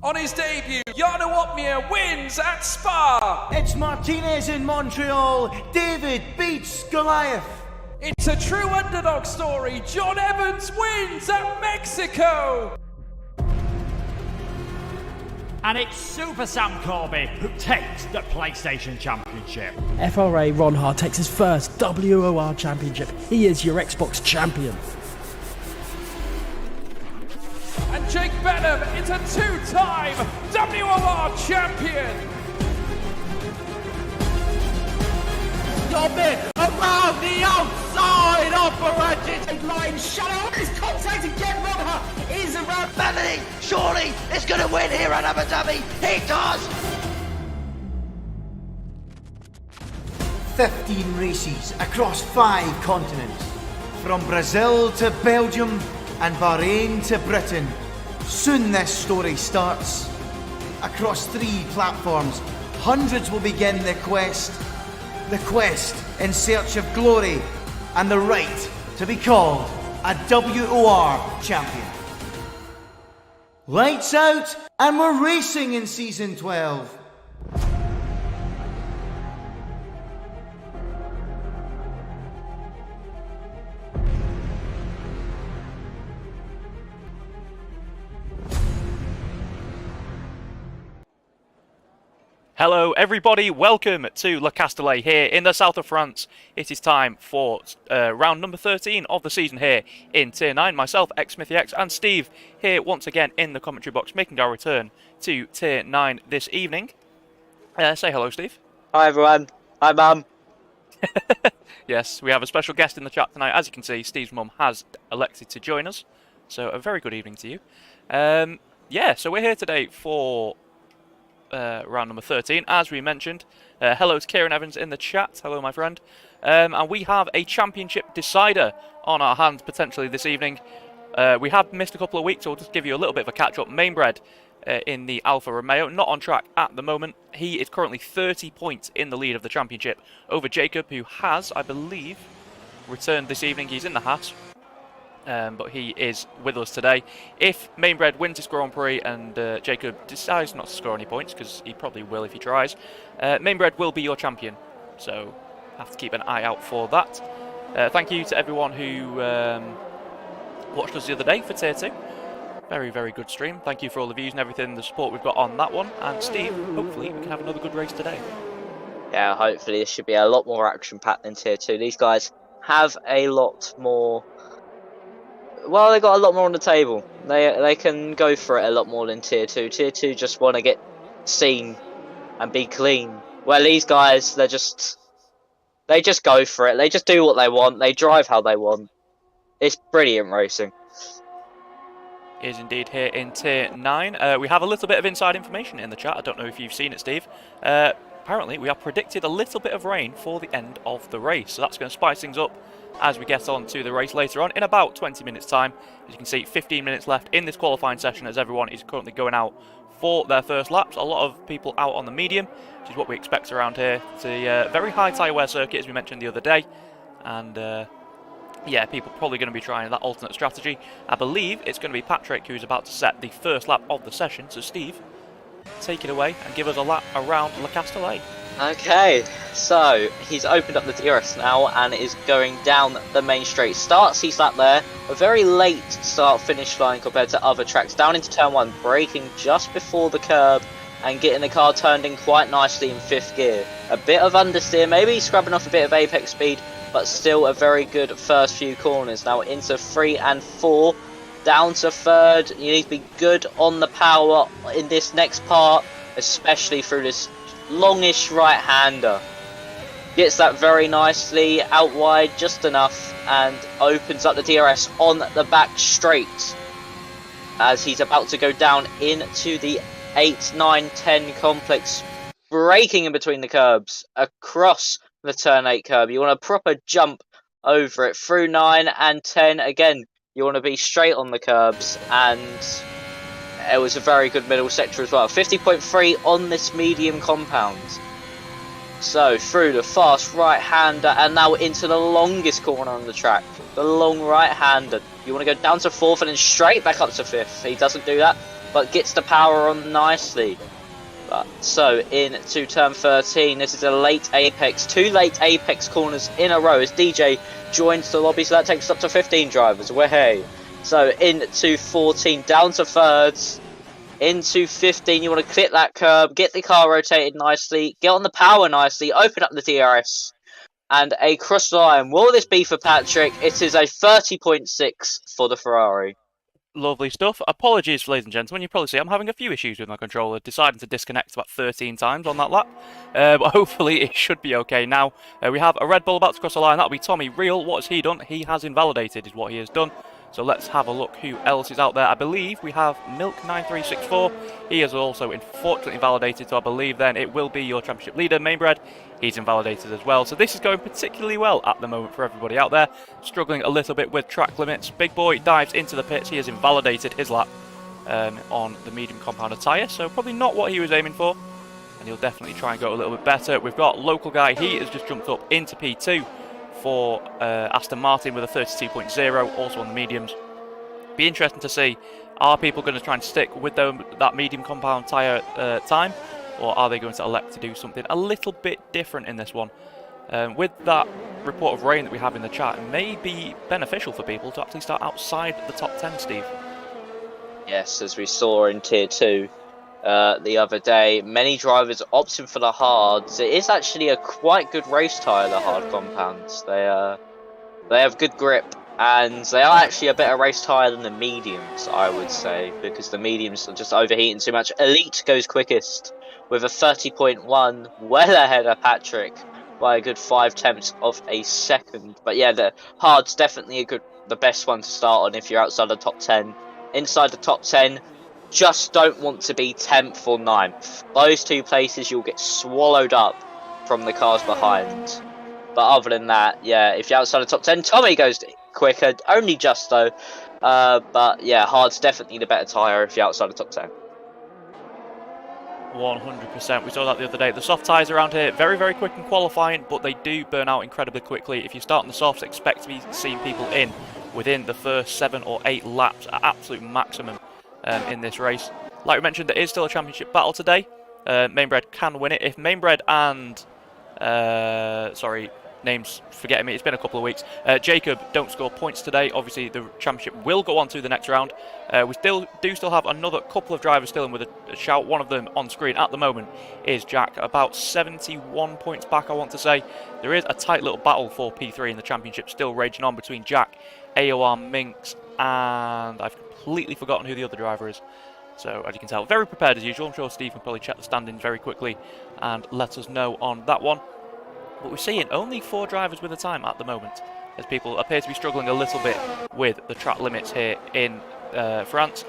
On his debut, Jarno Uppbeat wins at Spa. It's Martinez in Montreal. David beats Goliath. It's a true underdog story. John Evans wins at Mexico. And it's Super Sam Corby who takes the PlayStation Championship. FRA Ron takes his first WOR Championship. He is your Xbox champion. And Jake Benham is a two-time WOR champion. Stop it! Around the outside of the line, shadow is contact again. Ron is around. Melanie, surely is going to win here at Abu Dhabi. He does. 15 races across 5 continents. From Brazil to Belgium and Bahrain to Britain. Soon this story starts. Across 3 platforms, hundreds will begin the quest. The quest in search of glory and the right to be called a WOR champion. Lights out, and we're racing in Season 12. Hello everybody, welcome to Le Castellet here in the south of France. It is time for round number 13 of the season here in Tier 9. Myself, XSmithyX, and Steve here once again in the commentary box, making our return to Tier 9 this evening. Say hello, Steve. Hi everyone. Hi Mum. Yes, we have a special guest in the chat tonight. As you can see, Steve's mum has elected to join us. So a very good evening to you. Yeah, so we're here today for round number 13, as we mentioned. Hello to Kieran Evans in the chat. Hello, my friend. And we have a championship decider on our hands potentially this evening. We have missed a couple of weeks, so we'll just give you a little bit of a catch-up. Mainbred in the Alfa Romeo, not on track at the moment. He is currently 30 points in the lead of the championship over Jacob, who has, I believe, returned this evening. He's in the Haas. But he is with us today. If Mainbred wins this Grand Prix and Jacob decides not to score any points, because he probably will if he tries, Mainbred will be your champion. So have to keep an eye out for that. Thank you to everyone who watched us the other day for Tier 2. Very, very good stream. Thank you for all the views and everything, the support we've got on that one. And Steve, hopefully we can have another good race today. Yeah, hopefully this should be a lot more action-packed than Tier 2. These guys have a lot more... Well, they got a lot more on the table. They can go for it a lot more than Tier 2. Tier 2 just want to get seen and be clean. Well, these guys, they just go for it. They just do what they want. They drive how they want. It's brilliant racing. Is indeed here in Tier 9. We have a little bit of inside information in the chat. I don't know if you've seen it, Steve. Apparently, we have predicted a little bit of rain for the end of the race. So that's going to spice things up as we get on to the race later on in about 20 minutes time. As you can see, 15 minutes left in this qualifying session as everyone is currently going out for their first laps. A lot of people out on the medium, which is what we expect around here. It's a very high tyre wear circuit, as we mentioned the other day. And yeah, people are probably going to be trying that alternate strategy. I believe it's going to be Patrick who's about to set the first lap of the session. So Steve, take it away and give us a lap around Le Castellet. Okay, so he's opened up the DRS now and is going down the main straight. Starts his lap there, a very late start-finish line compared to other tracks. Down into turn 1, braking just before the curb and getting the car turned in quite nicely in 5th gear. A bit of understeer, maybe scrubbing off a bit of apex speed, but still a very good first few corners. Now into 3 and 4, down to 3rd. You need to be good on the power in this next part, especially through this longish right-hander. Gets that very nicely out wide, just enough, and opens up the DRS on the back straight as he's about to go down into the 8, 9, 10 complex, braking in between the curbs across the turn 8 curb. You want a proper jump over it through 9 and 10. Again, you want to be straight on the curbs, and it was a very good middle sector as well. 50.3 on this medium compound. So through the fast right-hander and now into the longest corner on the track. The long right-hander. You want to go down to 4th and then straight back up to 5th. He doesn't do that. but gets the power on nicely. So into turn 13, this is a late apex, 2 late apex corners in a row as DJ joins the lobby, so that takes us up to 15 drivers. Way. So into 14, down to thirds, into 15, you want to clip that curb, get the car rotated nicely, get on the power nicely, open up the DRS, and a cross line. Will this be for Patrick? It is a 30.6 for the Ferrari. Lovely stuff. Apologies, ladies and gentlemen. You probably see I'm having a few issues with my controller, deciding to disconnect about 13 times on that lap. But hopefully it should be okay now. We have a Red Bull about to cross the line. That'll be Tommy Real. What has he done? He has invalidated is what he has done. So let's have a look who else is out there. I believe we have Milk9364. He is also unfortunately invalidated, so I believe then it will be your championship leader, Mainbred. He's invalidated as well. So this is going particularly well at the moment for everybody out there. Struggling a little bit with track limits. Big Boy dives into the pits. He has invalidated his lap on the medium compound tyre. So probably not what he was aiming for. And he'll definitely try and go a little bit better. We've got Local Guy. He has just jumped up into P2 for Aston Martin with a 32.0, also on the mediums. Be interesting to see, are people going to try and stick with that medium compound tyre time, or are they going to elect to do something a little bit different in this one? With that report of rain that we have in the chat, it may be beneficial for people to actually start outside the top 10, Steve. Yes, as we saw in Tier 2 the other day, many drivers opting for the hards. It is actually a quite good race tyre, the hard compounds. They have good grip, and they are actually a better race tyre than the mediums, I would say, because the mediums are just overheating too much. Elite goes quickest with a 30.1, well ahead of Patrick by a good 0.5 of a second. But yeah, the hard's definitely the best one to start on if you're outside the top 10. Inside the top 10, just don't want to be 10th or 9th. Those two places you'll get swallowed up from the cars behind. But other than that, yeah, if you're outside the top 10, Tommy goes quicker, only just though. But yeah, hard's definitely the better tyre if you're outside the top 10. 100%. We saw that the other day. The soft tyres around here, very, very quick in qualifying, but they do burn out incredibly quickly. If you start on the softs, expect to be seeing people in within the first 7 or 8 laps at absolute maximum in this race. Like we mentioned, there is still a championship battle today. Mainbred can win it. If Mainbred and sorry, name's forgetting me, it's been a couple of weeks. Jacob don't score points today. Obviously the championship will go on to the next round. We still have another couple of drivers still in with a shout. One of them on screen at the moment is Jack, about 71 points back, I want to say. There is a tight little battle for P3 in the championship still raging on between Jack, AOR, Minx, and I've completely forgotten who the other driver is. So as you can tell, very prepared as usual. I'm sure Steve can probably check the standings very quickly and let us know on that one. But we're seeing only 4 drivers with a time at the moment, as people appear to be struggling a little bit with the track limits here in France.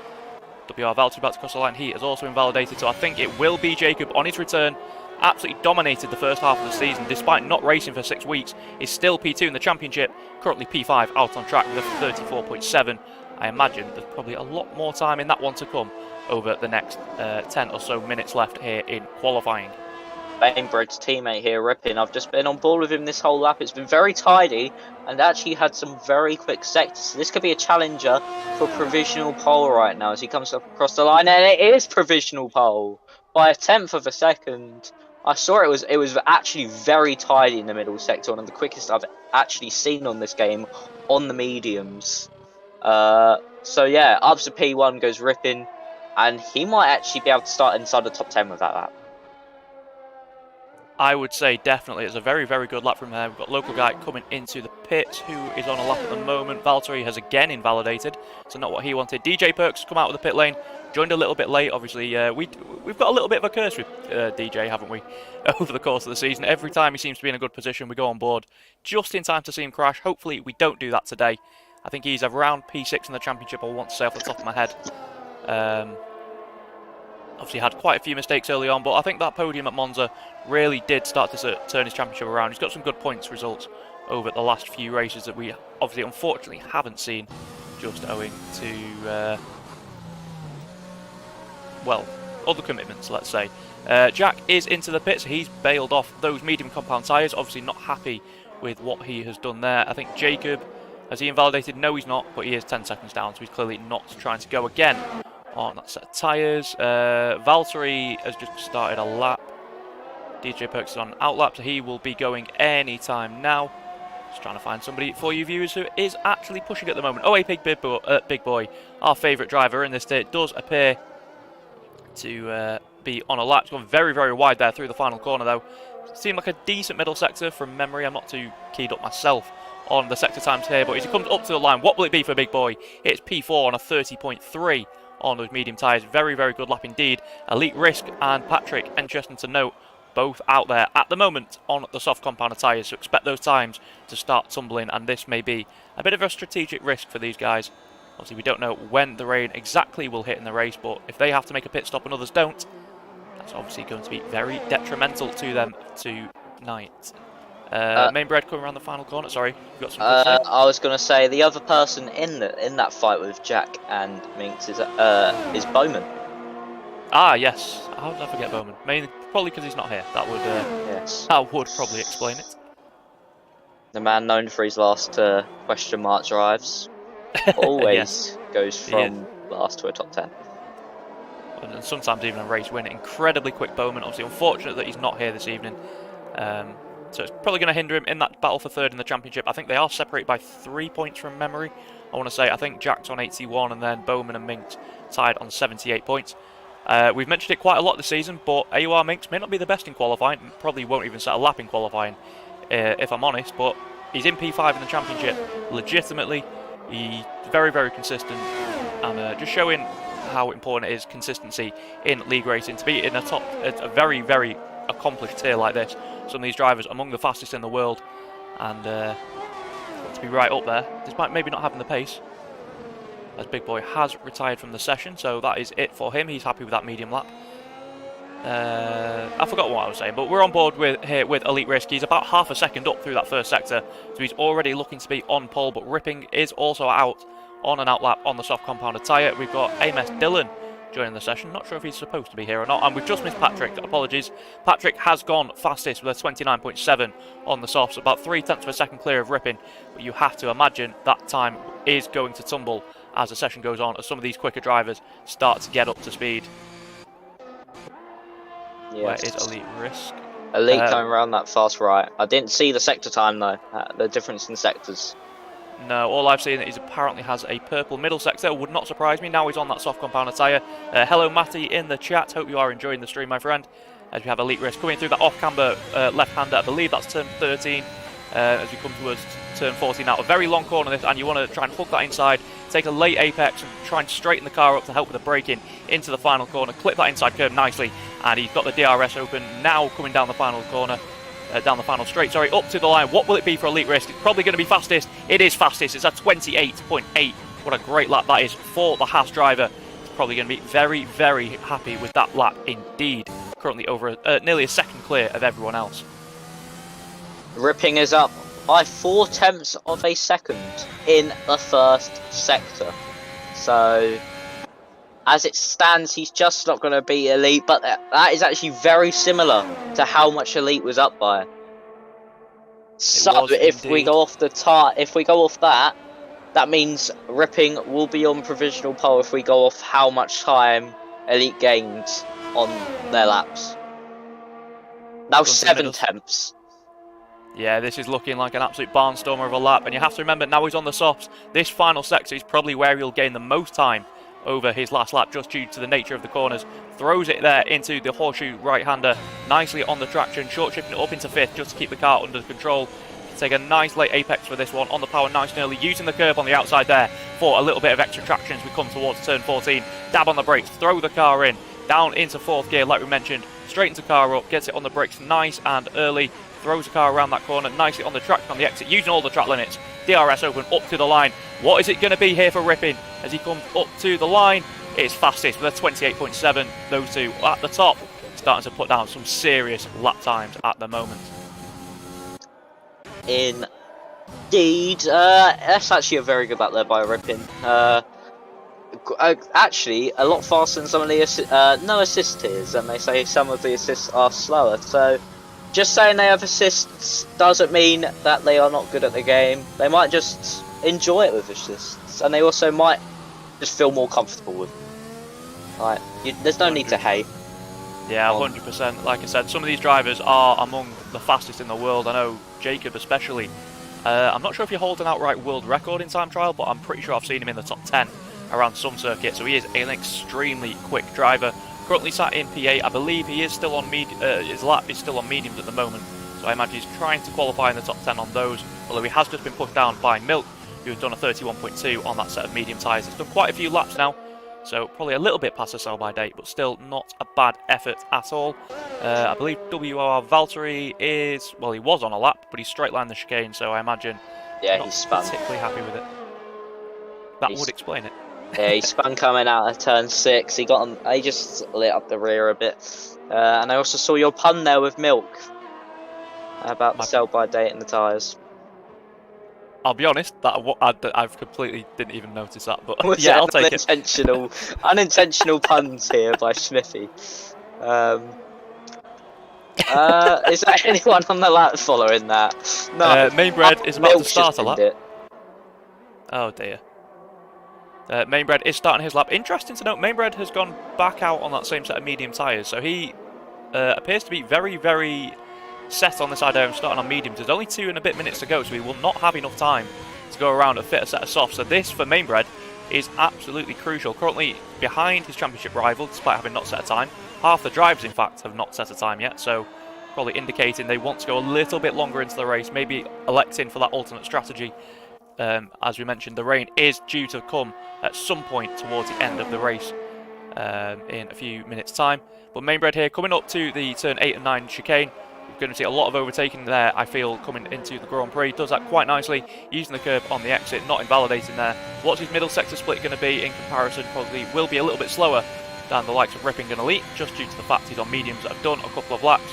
WR Valtteri about to cross the line. He is also invalidated, so I think it will be Jacob on his return. Absolutely dominated the first half of the season, despite not racing for 6 weeks. Is still P2 in the championship, currently P5 out on track with a 34.7. I imagine there's probably a lot more time in that one to come over the next 10 or so minutes left here in qualifying. Mainbred's teammate here, Rippin. I've just been on board with him this whole lap. It's been very tidy and actually had some very quick sectors. So this could be a challenger for provisional pole right now as he comes up across the line, and it is provisional pole by a 1/10 of a second. I saw it was actually very tidy in the middle sector, one of the quickest I've actually seen on this game on the mediums. So yeah, up to P1 goes Rippin, and he might actually be able to start inside the top 10 with that lap. I would say definitely it's a very, very good lap from there. We've got Local Guy coming into the pits, who is on a lap at the moment. Valtteri has again invalidated, so not what he wanted. DJ Perks come out of the pit lane, joined a little bit late. Obviously, we've got a little bit of a curse with DJ, haven't we, over the course of the season. Every time he seems to be in a good position, we go on board just in time to see him crash. Hopefully, we don't do that today. I think he's around P6 in the championship, I want to say off the top of my head. Obviously had quite a few mistakes early on, but I think that podium at Monza really did start to turn his championship around. He's got some good points results over the last few races that we obviously unfortunately haven't seen, just owing to well, other commitments, let's say. Jack is into the pits. He's bailed off those medium compound tyres, obviously not happy with what he has done there. I think Jacob, has he invalidated? No, he's not, but he is 10 seconds down, so he's clearly not trying to go again on that set of tyres. Valtteri has just started a lap. DJ Perks is on out lap, so he will be going any time now. Just trying to find somebody for you viewers who is actually pushing at the moment. Oh, Big Boy, our favourite driver in this state, does appear to be on a lap. It's gone very, very wide there through the final corner, though. Seemed like a decent middle sector from memory. I'm not too keyed up myself on the sector times here, but as he comes up to the line, what will it be for Big Boy? It's P4 on a 30.3 on those medium tyres. Very, very good lap indeed. Elite Risk and Patrick, interesting to note, both out there at the moment on the soft compounder tyres, so expect those times to start tumbling, and this may be a bit of a strategic risk for these guys. Obviously, we don't know when the rain exactly will hit in the race, but if they have to make a pit stop and others don't, that's obviously going to be very detrimental to them tonight. Main bread coming around the final corner. Sorry, you got something to say? I was going to say the other person in that fight with Jack and Minx is Bowman. Ah, yes. How did I forget Bowman? Mainly, probably because he's not here. That would yes. That would probably explain it. The man known for his last question mark drives always yes. goes from last to a top 10. And sometimes even a race win. Incredibly quick Bowman. Obviously, unfortunate that he's not here this evening. So it's probably going to hinder him in that battle for third in the championship. I think they are separated by 3 points from memory. I want to say, I think Jack's on 81 and then Bowman and Minx tied on 78 points. We've mentioned it quite a lot this season, but AUR Minx may not be the best in qualifying. Probably won't even set a lap in qualifying, if I'm honest. But he's in P5 in the championship. Legitimately, he's very, very consistent. And just showing how important it is, consistency in league racing. To be in a very, very accomplished tier like this. Some of these drivers among the fastest in the world. And to be right up there, despite maybe not having the pace. As Big Boy has retired from the session, so that is it for him. He's happy with that medium lap. I forgot what I was saying, but we're on board here with Elite Risk. He's about half a second up through that first sector, so he's already looking to be on pole, but Ripping is also out on an out lap on the soft compounded tyre. We've got AMS Dylan joining the session. Not sure if he's supposed to be here or not, and we've just missed Patrick. Apologies. Patrick has gone fastest with a 29.7 on the softs, about 0.3 of a second clear of Ripping, but you have to imagine that time is going to tumble as the session goes on, as some of these quicker drivers start to get up to speed. Yes. Where is Elite Risk? Elite coming around that fast right. I didn't see the sector time though, the difference in sectors. No, all I've seen is apparently has a purple middle sector. Would not surprise me. Now he's on that soft compounder tyre. Hello Matty in the chat. Hope you are enjoying the stream, my friend. As we have Elite Risk coming through that off-camber left-hander. I believe that's turn 13. As we come towards turn 14 now. A very long corner this, and you want to try and hook that inside. Take a late apex and try and straighten the car up to help with the braking into the final corner. Clip that inside curve nicely, and he's got the DRS open now coming down the final corner. Down the final straight, sorry, up to the line. What will it be for Elite Risk? It's probably going to be fastest. It is fastest. It's a 28.8. What a great lap that is for the Haas driver. He's probably going to be very, very happy with that lap indeed. Currently over nearly a second clear of everyone else. Ripping is up by 0.4 of a second in the first sector. So, as it stands, he's just not going to be Elite, but that is actually very similar to how much Elite was up by. So, if we go off that, that means Ripping will be on provisional pole if we go off how much time Elite gained on their laps. Now 0.7. Yeah, this is looking like an absolute barnstormer of a lap, and you have to remember now he's on the softs. This final sector is probably where he'll gain the most time over his last lap, just due to the nature of the corners. Throws it there into the horseshoe right-hander, nicely on the traction, short shifting it up into fifth just to keep the car under control. Take a nice late apex for this one, on the power nice and early, using the curb on the outside there for a little bit of extra traction as we come towards turn 14. Dab on the brakes, throw the car in, down into fourth gear like we mentioned, straightens the car up, gets it on the brakes nice and early, throws the car around that corner nicely on the track on the exit, using all the track limits. DRS open up to the line. What is it going to be here for Ripping as he comes up to the line? It's fastest with a 28.7. Those two at the top starting to put down some serious lap times at the moment. Indeed, that's actually a very good lap there by Ripping. Actually, a lot faster than some of the no assist tiers, and they say some of the assists are slower. So, just saying they have assists doesn't mean that they are not good at the game. They might just enjoy it with assists, and they also might just feel more comfortable with them. Like, there's no need to hate. Yeah, 100%. Like I said, some of these drivers are among the fastest in the world. I know Jacob especially. I'm not sure if he holds an outright world record in time trial, but I'm pretty sure I've seen him in the top 10 around some circuits. So he is an extremely quick driver. Currently sat in P8. I believe he is still on his lap is still on mediums at the moment. So I imagine he's trying to qualify in the top 10 on those. Although he has just been pushed down by Milk, who has done a 31.2 on that set of medium tyres. He's done quite a few laps now. So probably a little bit past the sell-by date, but still not a bad effort at all. I believe WOR Valtteri is, well, he was on a lap, but he's straight line the chicane, so I imagine not he's spun. particularly happy with it. That would explain it. Yeah, he spun coming out of turn 6. He just lit up the rear a bit. And I also saw your pun there with Milk about the sell-by date and the tyres. I'll be honest, I've completely didn't even notice that, but yeah, I'll take it. Unintentional puns here by Smithy. Is there anyone on the lap following that? No. Mainbred is about to start a lap. Oh dear. Mainbred is starting his lap. Interesting to note, Mainbred has gone back out on that same set of medium tyres, so he appears to be very, very set on this idea of starting on mediums. There's only 2 and a bit minutes to go, so he will not have enough time to go around and fit a set of softs. So this, for Mainbred, is absolutely crucial. Currently behind his championship rival, despite having not set a time. Half the drivers, in fact, have not set a time yet, so probably indicating they want to go a little bit longer into the race, maybe electing for that alternate strategy. As we mentioned, the rain is due to come at some point towards the end of the race in a few minutes' time. But Mainbred here, coming up to the turn 8 and 9 chicane. We're going to see a lot of overtaking there, I feel, coming into the Grand Prix. Does that quite nicely, using the curb on the exit, not invalidating there. What's his middle sector split going to be in comparison? Probably will be a little bit slower than the likes of Ripping and Elite, just due to the fact he's on mediums that have done a couple of laps.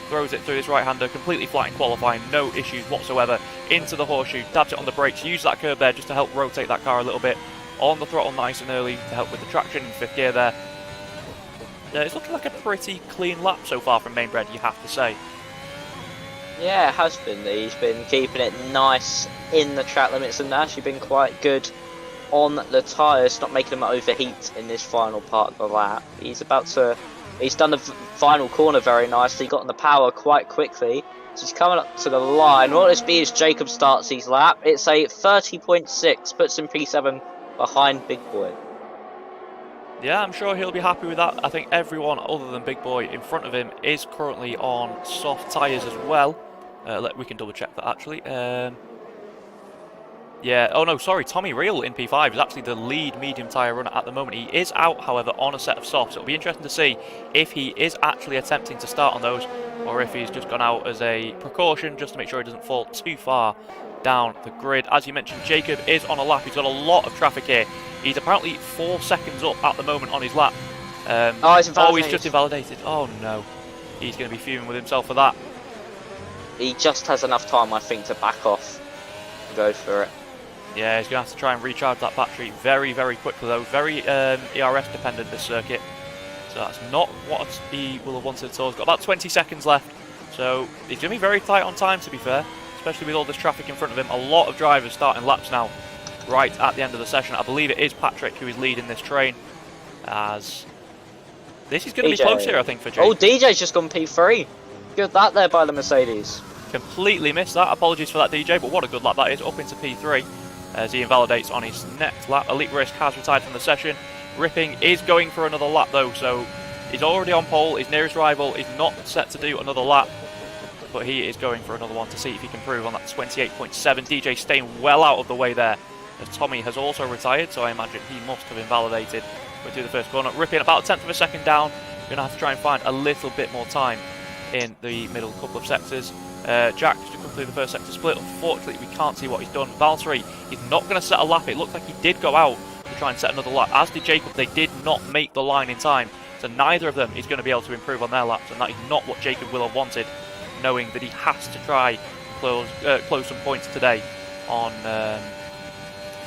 Throws it through his right-hander, completely flat in qualifying, no issues whatsoever. Into the horseshoe, dabs it on the brakes, use that curb there just to help rotate that car a little bit. On the throttle nice and early to help with the traction in 5th gear there. It's looking like a pretty clean lap so far from Mainbred, you have to say. Yeah, it has been. He's been keeping it nice in the track limits and actually been quite good on the tyres, not making them overheat in this final part of the lap. He's done the final corner very nicely, got on the power quite quickly. So he's coming up to the line. What this be as Jacob starts his lap. It's a 30.6, puts him P7 behind Big Boy. Yeah, I'm sure he'll be happy with that. I think everyone other than Big Boy in front of him is currently on soft tyres as well. We can double check that actually. Yeah, oh no, sorry, Tommy Reel in P5 is actually the lead medium tyre runner at the moment. He is out, however, on a set of softs. It'll be interesting to see if he is actually attempting to start on those, or if he's just gone out as a precaution, just to make sure he doesn't fall too far down the grid. As you mentioned, Jacob is on a lap. He's got a lot of traffic here. He's apparently 4 seconds up at the moment on his lap. He's just invalidated. Oh no. He's going to be fuming with himself for that. He just has enough time, I think, to back off and go for it. Yeah, he's going to have to try and recharge that battery very, very quickly, though. Very ERS dependent, this circuit. So that's not what he will have wanted at all. He's got about 20 seconds left. So he's going to be very tight on time, to be fair, especially with all this traffic in front of him. A lot of drivers starting laps now, right at the end of the session. I believe it is Patrick who is leading this train, as this is going to be close here, I think, for Jake. Oh, DJ's just gone P3. Good that there by the Mercedes. Completely missed that. Apologies for that, DJ, but what a good lap that is. Up into P3 as he invalidates on his next lap. Elite Risk has retired from the session. Ripping is going for another lap, though, so he's already on pole. His nearest rival is not set to do another lap, but he is going for another one to see if he can improve on that 28.7. DJ staying well out of the way there, as Tommy has also retired, so I imagine he must have invalidated going through the first corner. Ripping about 1/10 of a second down. Going to have to try and find a little bit more time in the middle couple of sectors. Jack just come through the first sector split. Unfortunately, we can't see what he's done. Valtteri is not going to set a lap. It looked like he did go out to try and set another lap, as did Jacob. They did not make the line in time, so neither of them is going to be able to improve on their laps, and that is not what Jacob will have wanted, knowing that he has to try and close some points today on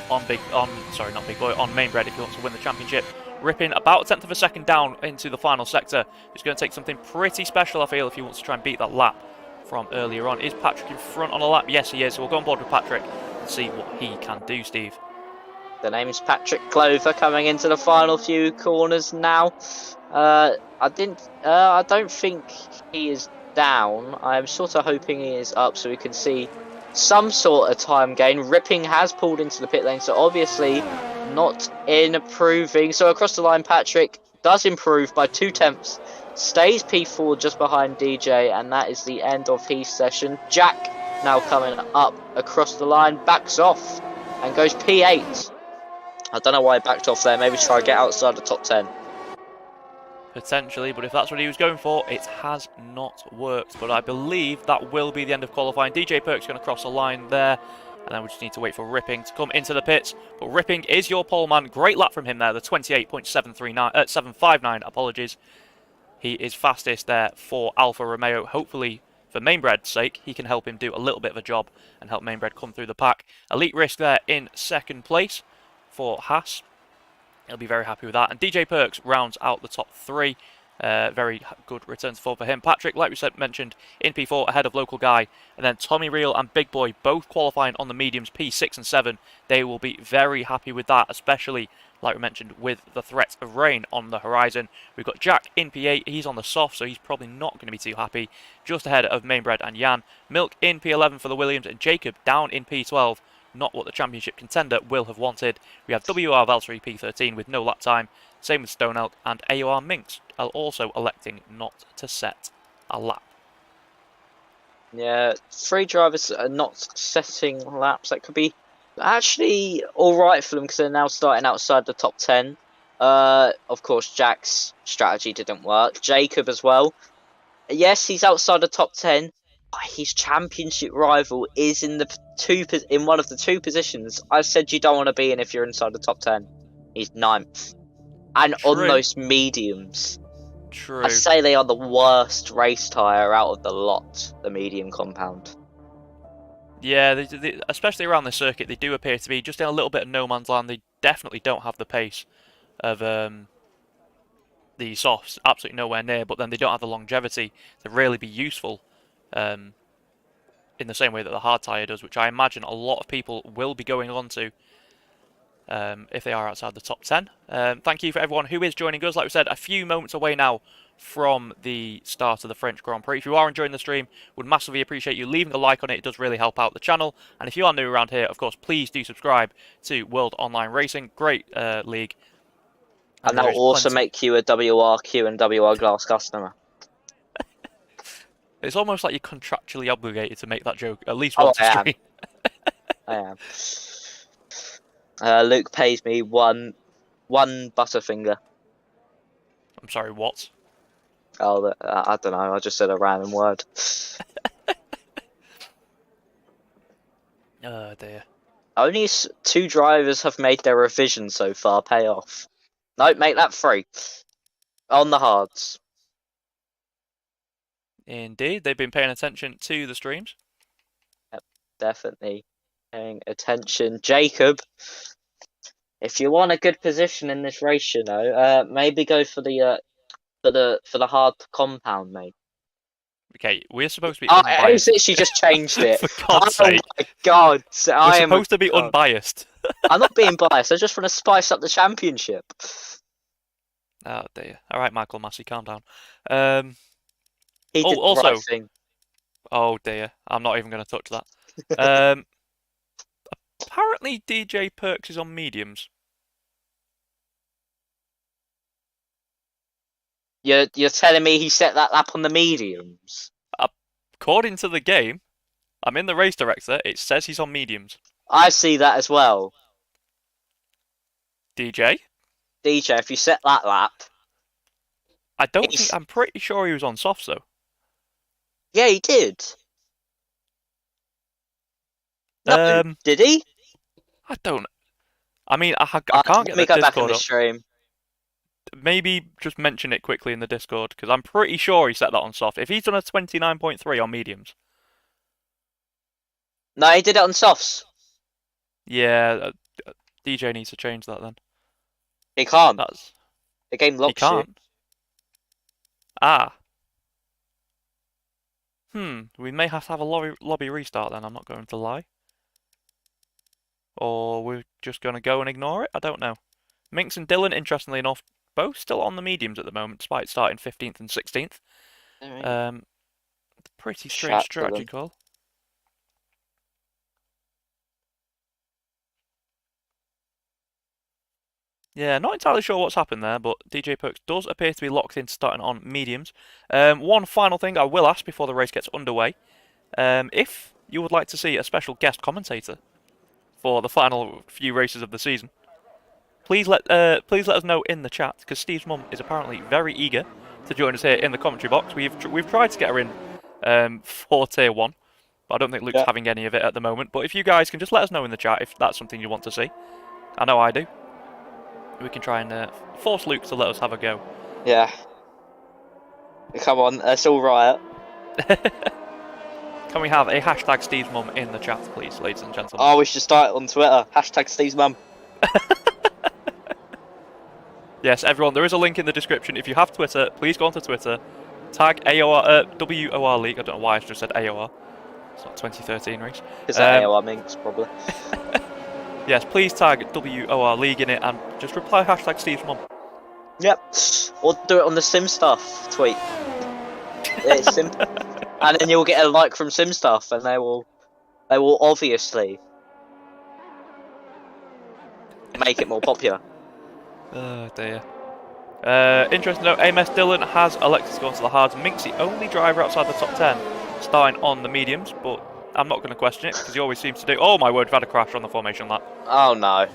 Mainbred if he wants to win the championship. Ripping about 1/10 of a second down into the final sector. It's going to take something pretty special, I feel, if he wants to try and beat that lap from earlier on. Is Patrick in front on a lap? Yes, he is. So we'll go on board with Patrick and see what he can do, Steve. The name's Patrick Clover coming into the final few corners now. I don't think he is down. I'm sort of hoping he is up so we can see some sort of time gain. Ripping has pulled into the pit lane, so obviously not improving. So across the line, Patrick does improve by 2/10. Stays P4 just behind DJ, and that is the end of his session. Jack now coming up across the line, backs off and goes P8. I don't know why he backed off there. Maybe try to get outside the top 10. Potentially, but if that's what he was going for, it has not worked. But I believe that will be the end of qualifying. DJ Perk's going to cross the line there, and then we just need to wait for Ripping to come into the pits. But Ripping is your pole man. Great lap from him there, the 28.759, apologies. He is fastest there for Alfa Romeo. Hopefully, for Mainbread's sake, he can help him do a little bit of a job and help Mainbread come through the pack. Elite Risk there in second place for Haas. He'll be very happy with that. And DJ Perks rounds out the top 3. Very good return to form for him. Patrick, like we said, mentioned, in P4 ahead of local guy. And then Tommy Real and Big Boy both qualifying on the mediums, P6 and 7. They will be very happy with that, especially, like we mentioned, with the threat of rain on the horizon. We've got Jack in P8. He's on the soft, so he's probably not going to be too happy. Just ahead of Mainbread and Jan. Milk in P11 for the Williams, and Jacob down in P12. Not what the championship contender will have wanted. We have WR Valtteri P13 with no lap time. Same with Stone Elk, and AOR Minx are also electing not to set a lap. Yeah, 3 drivers are not setting laps. That could be actually alright for them because they're now starting outside the top 10. Of course, Jack's strategy didn't work. Jacob as well. Yes, he's outside the top 10. His championship rival is in one of the 2 positions I said you don't want to be in if you're inside the top 10. He's 9th. And True. on those mediums. True. I say they are the worst race tyre out of the lot, the medium compound. Yeah, they, especially around the circuit, they do appear to be just in a little bit of no man's land. They definitely don't have the pace of the softs, absolutely nowhere near, but then they don't have the longevity to really be useful. In the same way that the hard tyre does, which I imagine a lot of people will be going on to if they are outside the top 10. Thank you for everyone who is joining us. Like we said, a few moments away now from the start of the French Grand Prix. If you are enjoying the stream, would massively appreciate you leaving a like on it. It does really help out the channel. And if you are new around here, of course, please do subscribe to World Online Racing. Great league. And that will also make you a WRQ and WR Glass customer. It's almost like you're contractually obligated to make that joke at least once a stream. I am. Luke pays me one Butterfinger. I'm sorry, what? Oh, I don't know. I just said a random word. Oh dear. Only 2 drivers have made their revision so far pay off. No, make that 3. On the hards. Indeed, they've been paying attention to the streams. Yep, definitely paying attention. Jacob, if you want a good position in this race, you know, maybe go for the hard compound, mate. Okay, we're supposed to be I unbiased. literally just changed it. For God's sake. My God. We're supposed to be unbiased. I'm not being biased. I just want to spice up the championship. Oh dear. Alright, Michael Massey, calm down. He did the right thing. Oh dear, I'm not even going to touch that. Apparently DJ Perks is on mediums. You're telling me he set that lap on the mediums? According to the game, I'm in the race director, it says he's on mediums. I see that as well. DJ, if you set that lap... I'm pretty sure he was on softs though. Yeah, he did. No, did he? I don't. I mean, I can't get the Let me go back in Discord the up. stream. Maybe just mention it quickly in the Discord, because I'm pretty sure he set that on soft. If he's done a 29.3 on mediums. No, he did it on softs. Yeah, DJ needs to change that then. He can't. The game locks you. He can't. Ah. We may have to have a lobby restart then, I'm not going to lie. or we're just going to go and ignore it. I don't know. Minx and Dylan, interestingly enough, both still on the mediums at the moment, despite starting 15th and 16th. Pretty strange strategy call. Yeah, not entirely sure what's happened there, but DJ Perks does appear to be locked in starting on mediums. One final thing I will ask before the race gets underway. If you would like to see a special guest commentator for the final few races of the season, please let us know in the chat, because Steve's mum is apparently very eager to join us here in the commentary box. We've tried to get her in for Tier 1, but I don't think Luke's having any of it at the moment. But if you guys can just let us know in the chat if that's something you want to see. I know I do. We can try and force Luke to let us have a go. Yeah. Come on, that's all right. Can we have a hashtag Steve's mum in the chat, please, ladies and gentlemen? Oh, we should start it on Twitter. Hashtag Steve's mum. Yes, everyone, there is a link in the description. If you have Twitter, please go onto Twitter, tag WOR League. I don't know why I just said AOR. It's not 2013 race. Because AOR Minx, probably. Yes, please tag WOR League in it and just reply hashtag Steve's mum. Yep. Or do it on the Sim Stuff tweet. It's simple. And then you'll get a like from Sim Stuff, and they will obviously make it more popular. Oh dear. Interesting note, AMS Dylan has elected to go into the hards. Mink's the only driver outside the top 10 starting on the mediums, but I'm not going to question it because he always seems to do. Oh my word, we've had a crash on the formation lap. Oh no.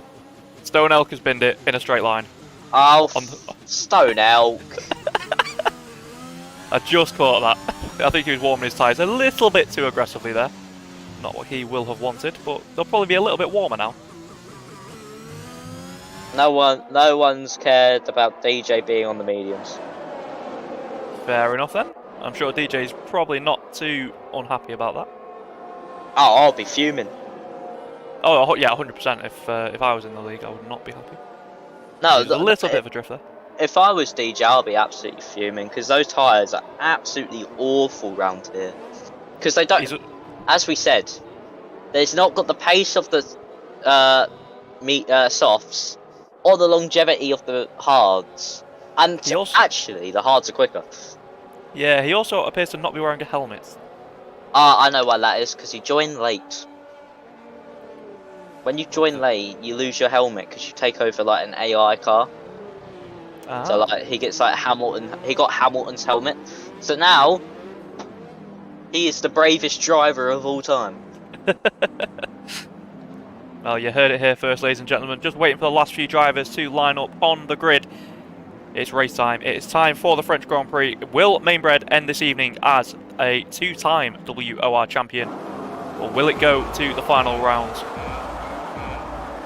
Stone Elk has binned it in a straight line. Oh, Stone Elk. I just caught that. I think he was warming his tyres a little bit too aggressively there. Not what he will have wanted, but they'll probably be a little bit warmer now. No one's cared about DJ being on the mediums. Fair enough then. I'm sure DJ's probably not too unhappy about that. Oh, I'll be fuming. Oh yeah, 100%. If I was in the league, I would not be happy. No, there's a little bit of a drift there. If I was DJ, I'll be absolutely fuming because those tyres are absolutely awful round here. Because they don't, as we said, they've not got the pace of the softs or the longevity of the hards. And actually, the hards are quicker. Yeah, he also appears to not be wearing a helmet. I know why that is, because he joined late. When you join late, you lose your helmet because you take over like an AI car. So like he gets like Hamilton. He got Hamilton's helmet. So now he is the bravest driver of all time. Well, you heard it here first, ladies and gentlemen. Just waiting for the last few drivers to line up on the grid. It's race time. It is time for the French Grand Prix. Will Mainbred end this evening as a two-time WOR champion? Or will it go to the final rounds?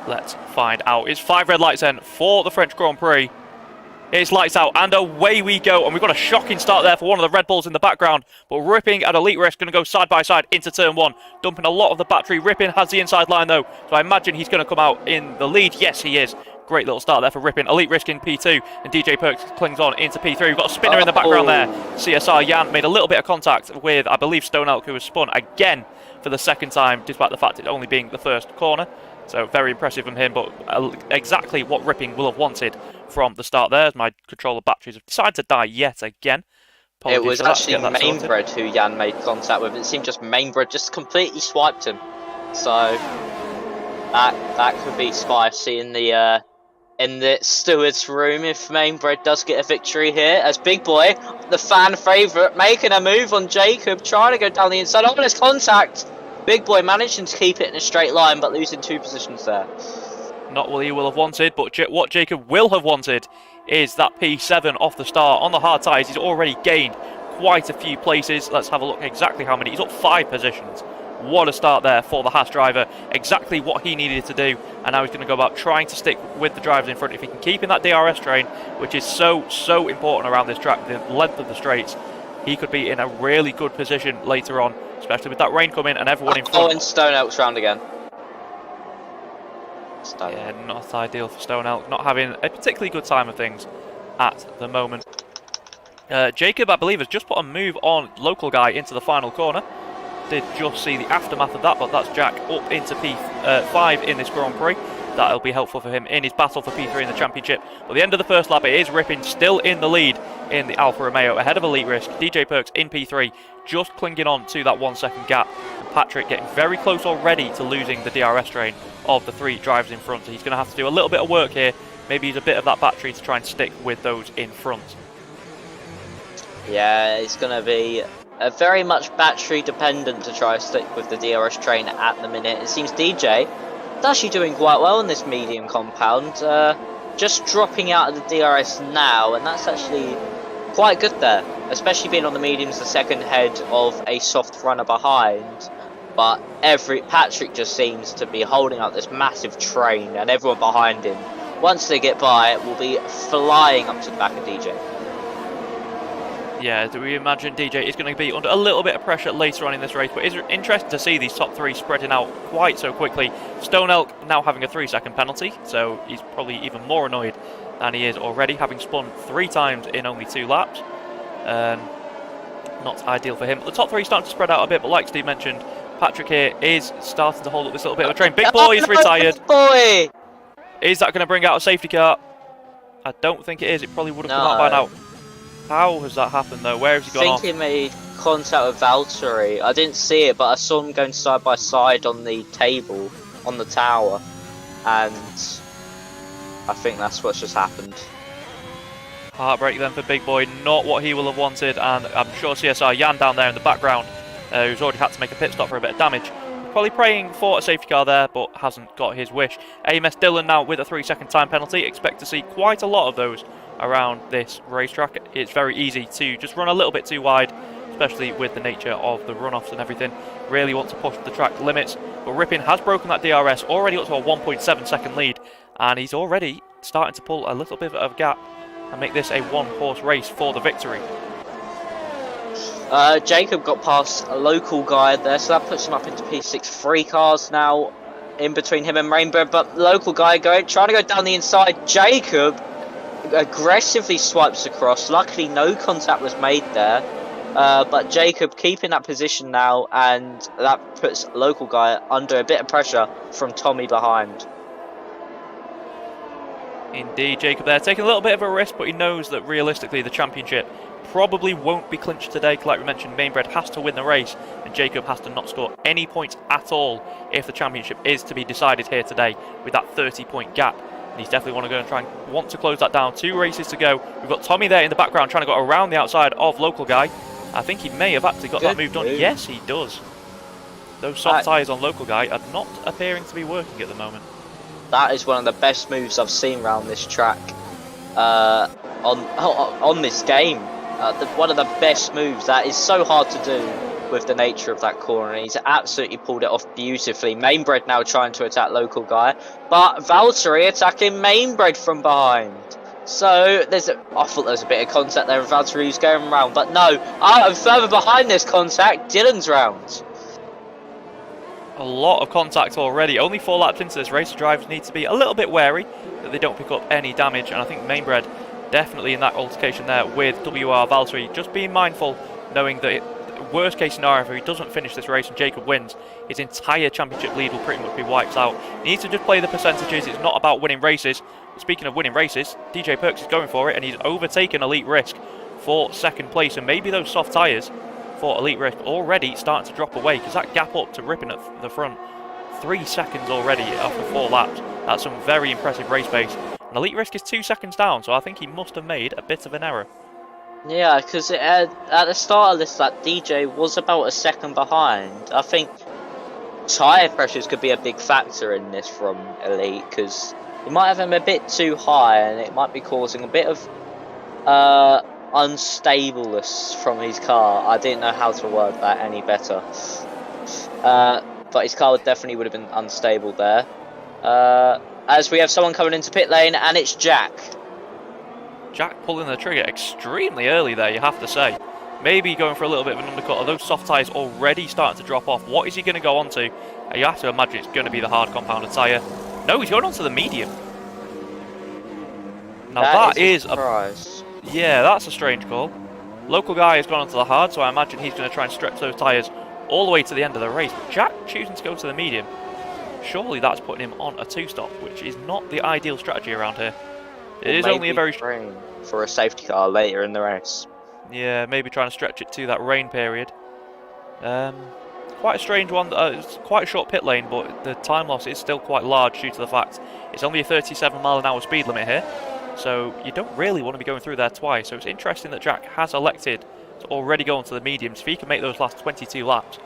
Let's find out. It's 5 red lights then for the French Grand Prix. It's lights out and away we go. And we've got a shocking start there for one of the Red Bulls in the background. But Ripping at Elite Risk going to go side by side into turn 1. Dumping a lot of the battery. Ripping has the inside line though. So I imagine he's going to come out in the lead. Yes, he is. Great little start there for Ripping. Elite Risk in P2 and DJ Perks clings on into P3. We've got a spinner in the background there. CSR Jan made a little bit of contact with, I believe, Stone Elk, who was spun again for the second time, despite the fact it only being the first corner. So very impressive from him, but exactly what Ripping will have wanted from the start there, as my controller batteries have decided to die yet again. It was actually Mainbred who Jan made contact with. It seemed just Mainbred just completely swiped him. So that could be spicy in the steward's room if Mainbred does get a victory here. As Big Boy, the fan favourite, making a move on Jacob, trying to go down the inside. Oh, there's contact! Big Boy managing to keep it in a straight line, but losing 2 positions there. Not what he will have wanted, but what Jacob will have wanted is that P7 off the start. On the hard tyres, he's already gained quite a few places. Let's have a look exactly how many. He's up 5 positions. What a start there for the Haas driver. Exactly what he needed to do. And now he's going to go about trying to stick with the drivers in front. If he can keep in that DRS train, which is so important around this track, the length of the straights, he could be in a really good position later on, especially with that rain coming and everyone in front. Oh, and Stone Elk's round again. Yeah, not ideal for Stone Elk. Not having a particularly good time of things at the moment. Jacob, I believe, has just put a move on local guy into the final corner. did just see the aftermath of that, but that's Jack up into P5 in this Grand Prix. That'll be helpful for him in his battle for P3 in the championship. But the end of the first lap, it is Rippin still in the lead in the Alfa Romeo, ahead of Elite Risk. DJ Perks in P3, just clinging on to that 1 second gap. And Patrick getting very close already to losing the DRS train of the 3 drivers in front. So he's going to have to do a little bit of work here. Maybe use a bit of that battery to try and stick with those in front. Yeah, it's going to be very much battery dependent to try to stick with the DRS train at the minute. It seems DJ is actually doing quite well in this medium compound, just dropping out of the DRS now, and that's actually quite good there, especially being on the mediums, the second head of a soft runner behind. But Patrick just seems to be holding up this massive train, and everyone behind him, once they get by, will be flying up to the back of DJ. Yeah, do we imagine DJ is going to be under a little bit of pressure later on in this race, but it's interesting to see these top 3 spreading out quite so quickly. Stone Elk now having a 3-second penalty, so he's probably even more annoyed than he is already, having spun 3 times in only 2 laps. Not ideal for him. The top 3 starting to spread out a bit, but like Steve mentioned, Patrick here is starting to hold up this little bit of a train. Big Boy is retired. Big Boy! Is that going to bring out a safety car? I don't think it is. It probably would have come out by now. How has that happened though? Where has he gone off? I think he made contact with Valtteri. I didn't see it, but I saw him going side by side on the table, on the tower, and I think that's what's just happened. Heartbreak then for Big Boy, not what he will have wanted, and I'm sure CSR Jan down there in the background, who's already had to make a pit stop for a bit of damage, probably praying for a safety car there, but hasn't got his wish. AMS Dillon now with a 3-second time penalty. Expect to see quite a lot of those around this racetrack. It's very easy to just run a little bit too wide, especially with the nature of the runoffs and everything. Really want to push the track limits, but Rippin has broken that DRS, already up to a 1.7 second lead, and he's already starting to pull a little bit of a gap and make this a 1-horse race for the victory. Jacob got past a local guy there, so that puts him up into P6. 3 cars now in between him and Rainbow, but local guy trying to go down the inside. Jacob aggressively swipes across. Luckily no contact was made there, but Jacob keeping that position now, and that puts local guy under a bit of pressure from Tommy behind. Indeed, Jacob there taking a little bit of a risk, but he knows that realistically the championship probably won't be clinched today. Like we mentioned, Mainbred has to win the race, and Jacob has to not score any points at all if the championship is to be decided here today with that 30-point gap. And he's definitely want to close that down. 2 races to go. We've got Tommy there in the background trying to go around the outside of local guy. I think he may have actually got that move done. Yes, he does. Those soft tyres on local guy are not appearing to be working at the moment. That is one of the best moves I've seen around this track on this game. One of the best moves. That is so hard to do with the nature of that corner. He's absolutely pulled it off beautifully. Mainbred now trying to attack local guy, but Valtteri attacking Mainbred from behind. So I thought there was a bit of contact there with Valtteri who's going around, but no. And further behind this contact, Dylan's round. A lot of contact already. Only 4 laps into this race. The drivers need to be a little bit wary that they don't pick up any damage, and I think Mainbred definitely in that altercation there with WR Valtteri, just being mindful, knowing that worst case scenario, if he doesn't finish this race and Jacob wins, his entire championship lead will pretty much be wiped out. He needs to just play the percentages. It's not about winning races. Speaking of winning races, DJ Perks is going for it, and he's overtaken Elite Risk for 2nd place, and maybe those soft tyres for Elite Risk already starting to drop away, because that gap up to Rippin at the front, 3 seconds already after 4 laps. That's some very impressive race pace. And Elite Risk is 2 seconds down, so I think he must have made a bit of an error. Yeah, because at the start of this lap, DJ was about a second behind. I think tyre pressures could be a big factor in this from Elite, because he might have him a bit too high, and it might be causing a bit of unstableness from his car. I didn't know how to word that any better. But his car definitely would have been unstable there. As we have someone coming into pit lane, and it's Jack. Jack pulling the trigger extremely early there, you have to say. Maybe going for a little bit of an undercut. Are those soft tyres already starting to drop off? What is he going to go on to? You have to imagine it's going to be the hard compounded tyre. No, he's going on to the medium. Now that is a surprise. Yeah, that's a strange call. Local guy has gone onto the hard, so I imagine he's going to try and stretch those tyres all the way to the end of the race. Jack choosing to go to the medium. Surely that's putting him on a 2-stop, which is not the ideal strategy around here. It is only a very rain for a safety car later in the race. Yeah, maybe trying to stretch it to that rain period. Quite a strange one. It's quite a short pit lane, but the time loss is still quite large due to the fact it's only a 37-mile-an-hour speed limit here. So you don't really want to be going through there twice. So it's interesting that Jack has elected to already go onto the mediums. If he can make those last 22 laps,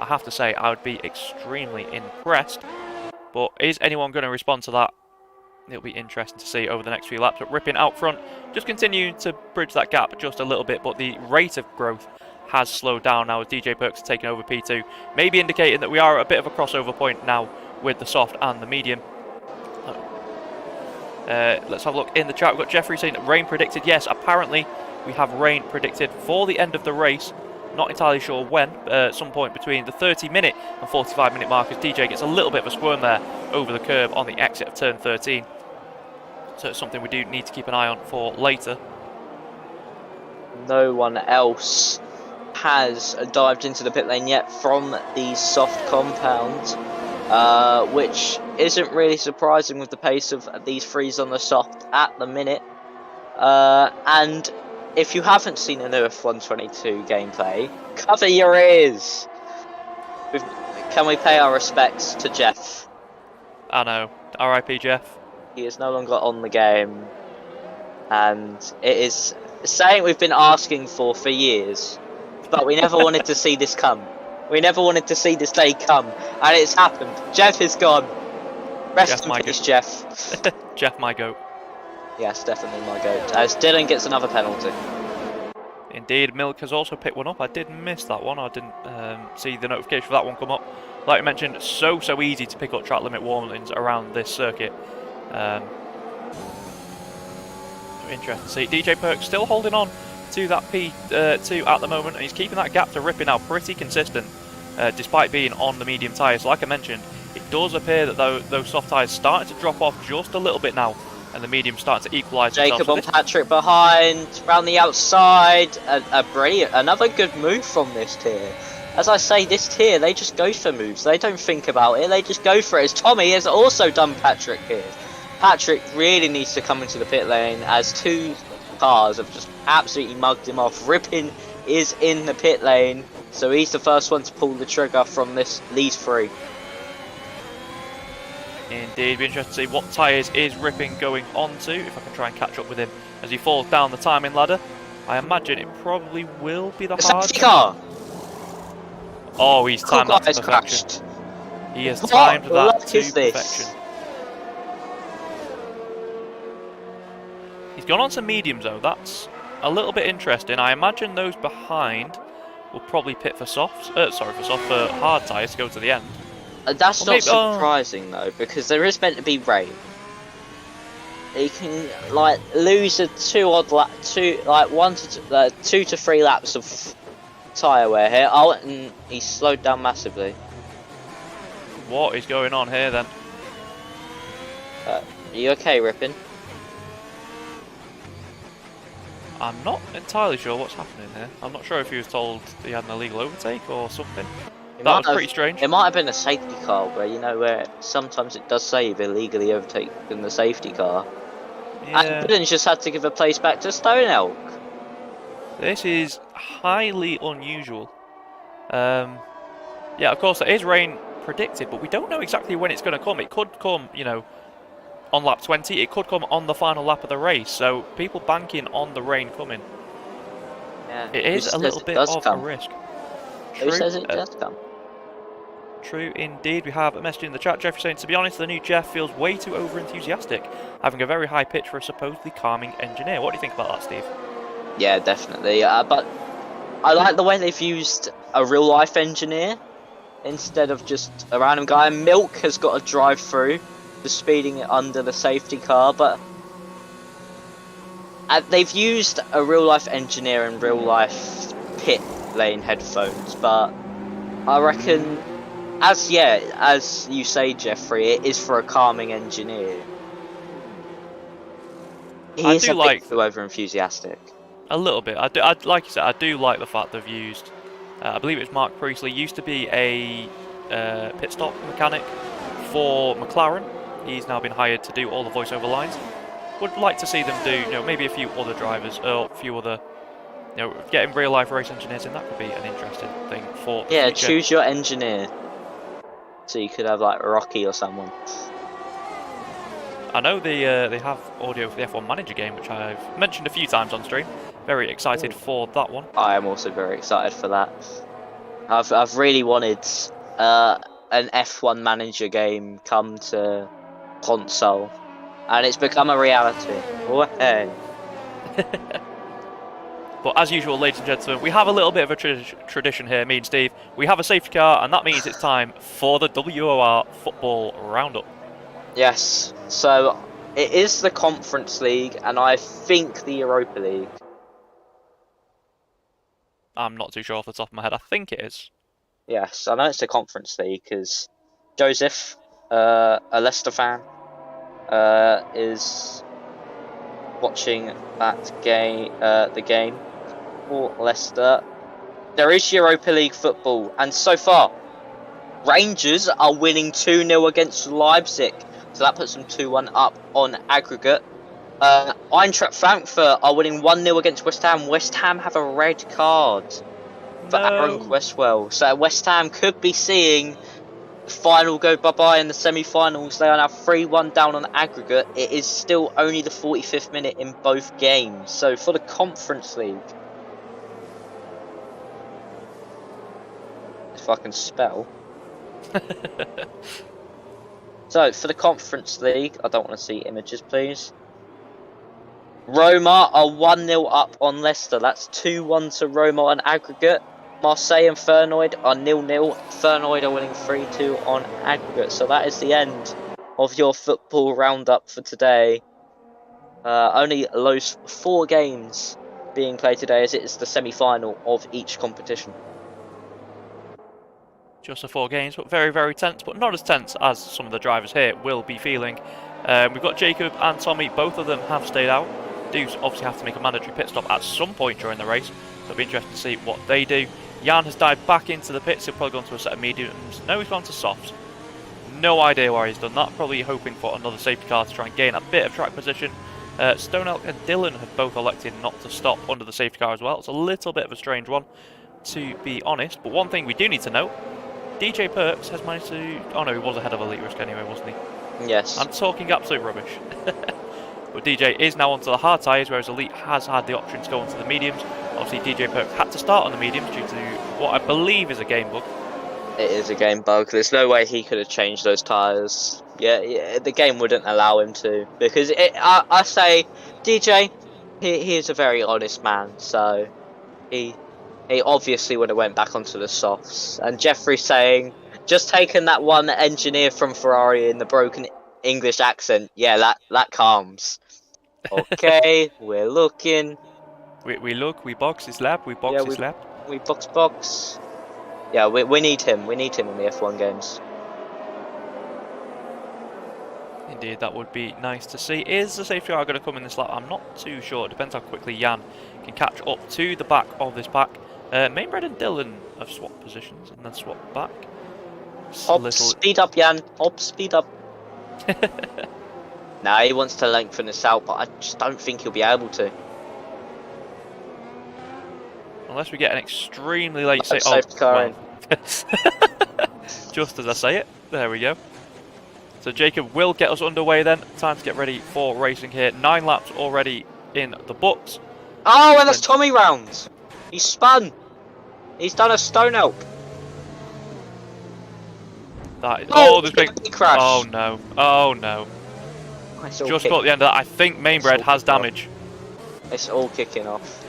I have to say I would be extremely impressed. But is anyone going to respond to that? It'll be interesting to see over the next few laps. But Rippin out front, just continuing to bridge that gap just a little bit, but the rate of growth has slowed down now as DJ Perks has taken over P2, maybe indicating that we are at a bit of a crossover point now with the soft and the medium. Let's have a look in the chat. We've got Jeffrey saying that rain predicted. Yes, apparently we have rain predicted for the end of the race. Not entirely sure when, at some point between the 30-minute and 45-minute mark, as DJ gets a little bit of a squirm there over the curb on the exit of turn 13. So it's something we do need to keep an eye on for later. No one else has dived into the pit lane yet from the soft compound, which isn't really surprising with the pace of these threes on the soft at the minute. And if you haven't seen an Earth 122 gameplay, cover your ears! Can we pay our respects to Jeff? I know. R.I.P. Jeff. He is no longer on the game. And it is something we've been asking for years. But we never wanted to see this come. We never wanted to see this day come. And it's happened. Jeff is gone. Rest in peace, Jeff. Jeff, my goat. Yes, definitely my goat. As Dylan gets another penalty. Indeed, Milk has also picked one up. I did miss that one. I didn't see the notification for that one come up. Like I mentioned, so easy to pick up track limit warnings around this circuit. Interesting to see. DJ Perks still holding on to that P2 at the moment, and he's keeping that gap to Rippin now pretty consistent, despite being on the medium tyres. Like I mentioned, it does appear that those soft tyres starting to drop off just a little bit now, and the medium starting to equalise. Jacob on Patrick behind, round the outside. A brilliant, another good move from this tier. As I say, this tier, they just go for moves. They don't think about it, they just go for it. As Tommy has also done Patrick here. Patrick really needs to come into the pit lane as two cars have just absolutely mugged him off. Rippin is in the pit lane, so he's the first one to pull the trigger from these three. Indeed, be interested to see what tyres is Rippin going on to, if I can try and catch up with him as he falls down the timing ladder. I imagine it probably will be the hard safety car. Oh, he's timed that to perfection. Crashed. He has timed that to perfection. This? He's gone on to mediums though. That's a little bit interesting. I imagine those behind will probably pit for for hard tyres to go to the end. That's not surprising though, because there is meant to be rain. He can like lose a 2 to 3 laps of tyre wear here. Oh, and he's slowed down massively. What is going on here then? Are you okay, Rippin? I'm not entirely sure what's happening here. I'm not sure if he was told he had an illegal overtake or something. That was pretty strange. It might have been a safety car where sometimes it does say you've illegally overtaken the safety car. Yeah. And Dylan's just had to give a place back to Stone Elk. This is highly unusual. Yeah, of course there is rain predicted, but we don't know exactly when it's going to come. It could come, you know, on lap 20. It could come on the final lap of the race. So people banking on the rain coming. Yeah. It is a little bit of a risk. Who says it does come? True indeed. We have a message in the chat. Jeffrey saying, to be honest, the new Jeff feels way too over-enthusiastic, having a very high pitch for a supposedly calming engineer. What do you think about that, Steve? Yeah, definitely. But I like the way they've used a real-life engineer instead of just a random guy. Milk has got to drive through the speeding it under the safety car, but they've used a real-life engineer and real-life pit lane headphones, but I reckon, as you say, Jeffrey, it is for a calming engineer. He is a bit too over-enthusiastic. A little bit. Like you said, I do like the fact they've used I believe it was Mark Priestley. Used to be a pit stop mechanic for McLaren. He's now been hired to do all the voiceover lines. Would like to see them do, maybe a few other drivers or a few other, getting real life race engineers in. That could be an interesting thing for the future. Choose your engineer. So you could have like Rocky or someone. I know they have audio for the F1 Manager game, which I've mentioned a few times on stream. Very excited for that one. I am also very excited for that. I've really wanted an F1 Manager game come to console, and it's become a reality. Hey. But as usual, ladies and gentlemen, we have a little bit of a tradition here, me and Steve. We have a safety car, and that means it's time for the WOR Football Roundup. Yes, so it is the Conference League, and I think the Europa League. I'm not too sure off the top of my head. I think it is. Yes, I know it's the Conference League, because Joseph, a Leicester fan, is watching that game, the game for Leicester. There is Europa League football, and so far, Rangers are winning 2-0 against Leipzig, so that puts them 2-1 up on aggregate. Eintracht Frankfurt are winning 1-0 against West Ham. West Ham have a red card for Aaron Cresswell, so West Ham could be seeing the final go bye-bye in the semi-finals. They are now 3-1 down on aggregate. It is still only the 45th minute in both games. So for the Conference League, if I can spell. So for the Conference League, I don't want to see images, please. Roma are 1-0 up on Leicester. That's 2-1 to Roma on aggregate. Marseille and Feyenoord are 0-0. Feyenoord are winning 3-2 on aggregate. So that is the end of your football roundup for today. Only those 4 games being played today, as it is the semi-final of each competition. Just the 4 games, but very, very tense, but not as tense as some of the drivers here will be feeling. We've got Jacob and Tommy. Both of them have stayed out. Do obviously have to make a mandatory pit stop at some point during the race, so it'll be interesting to see what they do. Jan has dived back into the pits. He'll probably go into a set of mediums. No, he's gone to softs. No idea why he's done that. Probably hoping for another safety car to try and gain a bit of track position. Stone Elk and Dylan have both elected not to stop under the safety car as well. It's a little bit of a strange one, to be honest. But one thing we do need to know, DJ Perks has managed to... Oh no, he was ahead of Elite Risk anyway, wasn't he? Yes. I'm talking absolute rubbish. But DJ is now onto the hard tyres, whereas Elite has had the option to go onto the mediums. Obviously, DJ Perks had to start on the mediums due to what I believe is a game bug. It is a game bug. There's no way he could have changed those tyres. Yeah, the game wouldn't allow him to. Because I say, DJ, he is a very honest man, so he obviously would have went back onto the softs. And Jeffrey saying, just taking that one engineer from Ferrari in the broken English accent, yeah, that calms. Okay, we're looking. We look, we box his lap, we box his lap. We box. Yeah, we need him. We need him in the F1 games. Indeed, that would be nice to see. Is the safety car going to come in this lap? I'm not too sure. It depends how quickly Jan can catch up to the back of this pack. Mainbred and Dylan have swapped positions and then swapped back. Speed up, Jan. Speed up. Nah, he wants to lengthen this out, but I just don't think he'll be able to. Unless we get an extremely late safety car in. Just as I say it, there we go. So Jacob will get us underway then. Time to get ready for racing here. 9 laps already in the books. Oh, and that's Tommy round. He's spun. He's done a Stone Elk. That is, there's big crash. Oh no. Oh no. Just got the end of that. I think Mainbred has damage. It's all kicking off.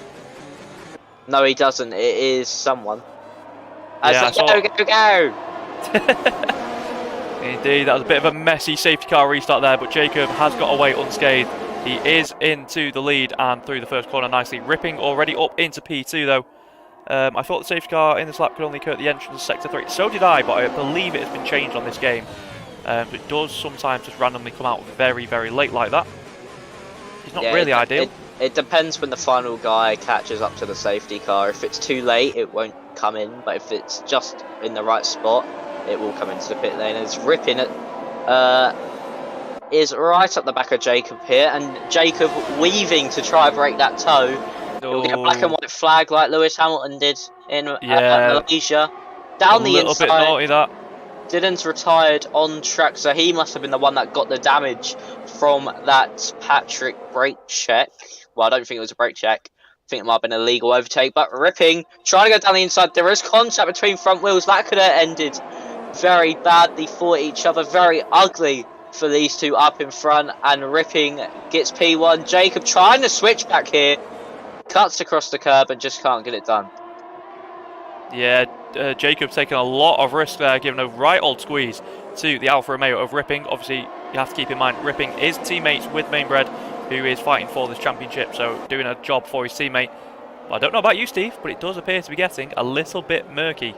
No, he doesn't. It is someone. Go! Indeed, that was a bit of a messy safety car restart there, but Jacob has got away unscathed. He is into the lead and through the first corner nicely, ripping already up into P2 though. I thought the safety car in this lap could only occur at the entrance of Sector 3. So did I, but I believe it has been changed on this game. It does sometimes just randomly come out very, very late like that. It's not really ideal. It depends when the final guy catches up to the safety car. If it's too late, it won't come in, but if it's just in the right spot, it will come into the pit lane. It's ripping it. Is right up the back of Jacob here, and Jacob weaving to try and break that toe. He'll get a black and white flag like Lewis Hamilton did in Malaysia. Down the inside. A little bit naughty that. Dylan's retired on track, so he must have been the one that got the damage from that Patrick brake check. Well, I don't think it was a brake check. I think it might have been a legal overtake, but ripping, trying to go down the inside. There is contact between front wheels. That could have ended very badly for each other. Very ugly for these two up in front, and ripping gets P1. Jacob trying to switch back here. Cuts across the curb and just can't get it done. Yeah, Jacob's taking a lot of risk there, giving a right old squeeze to the Alfa Romeo of Ripping. Obviously, you have to keep in mind, Ripping is teammates with Mainbred, who is fighting for this championship, so doing a job for his teammate. Well, I don't know about you, Steve, but it does appear to be getting a little bit murky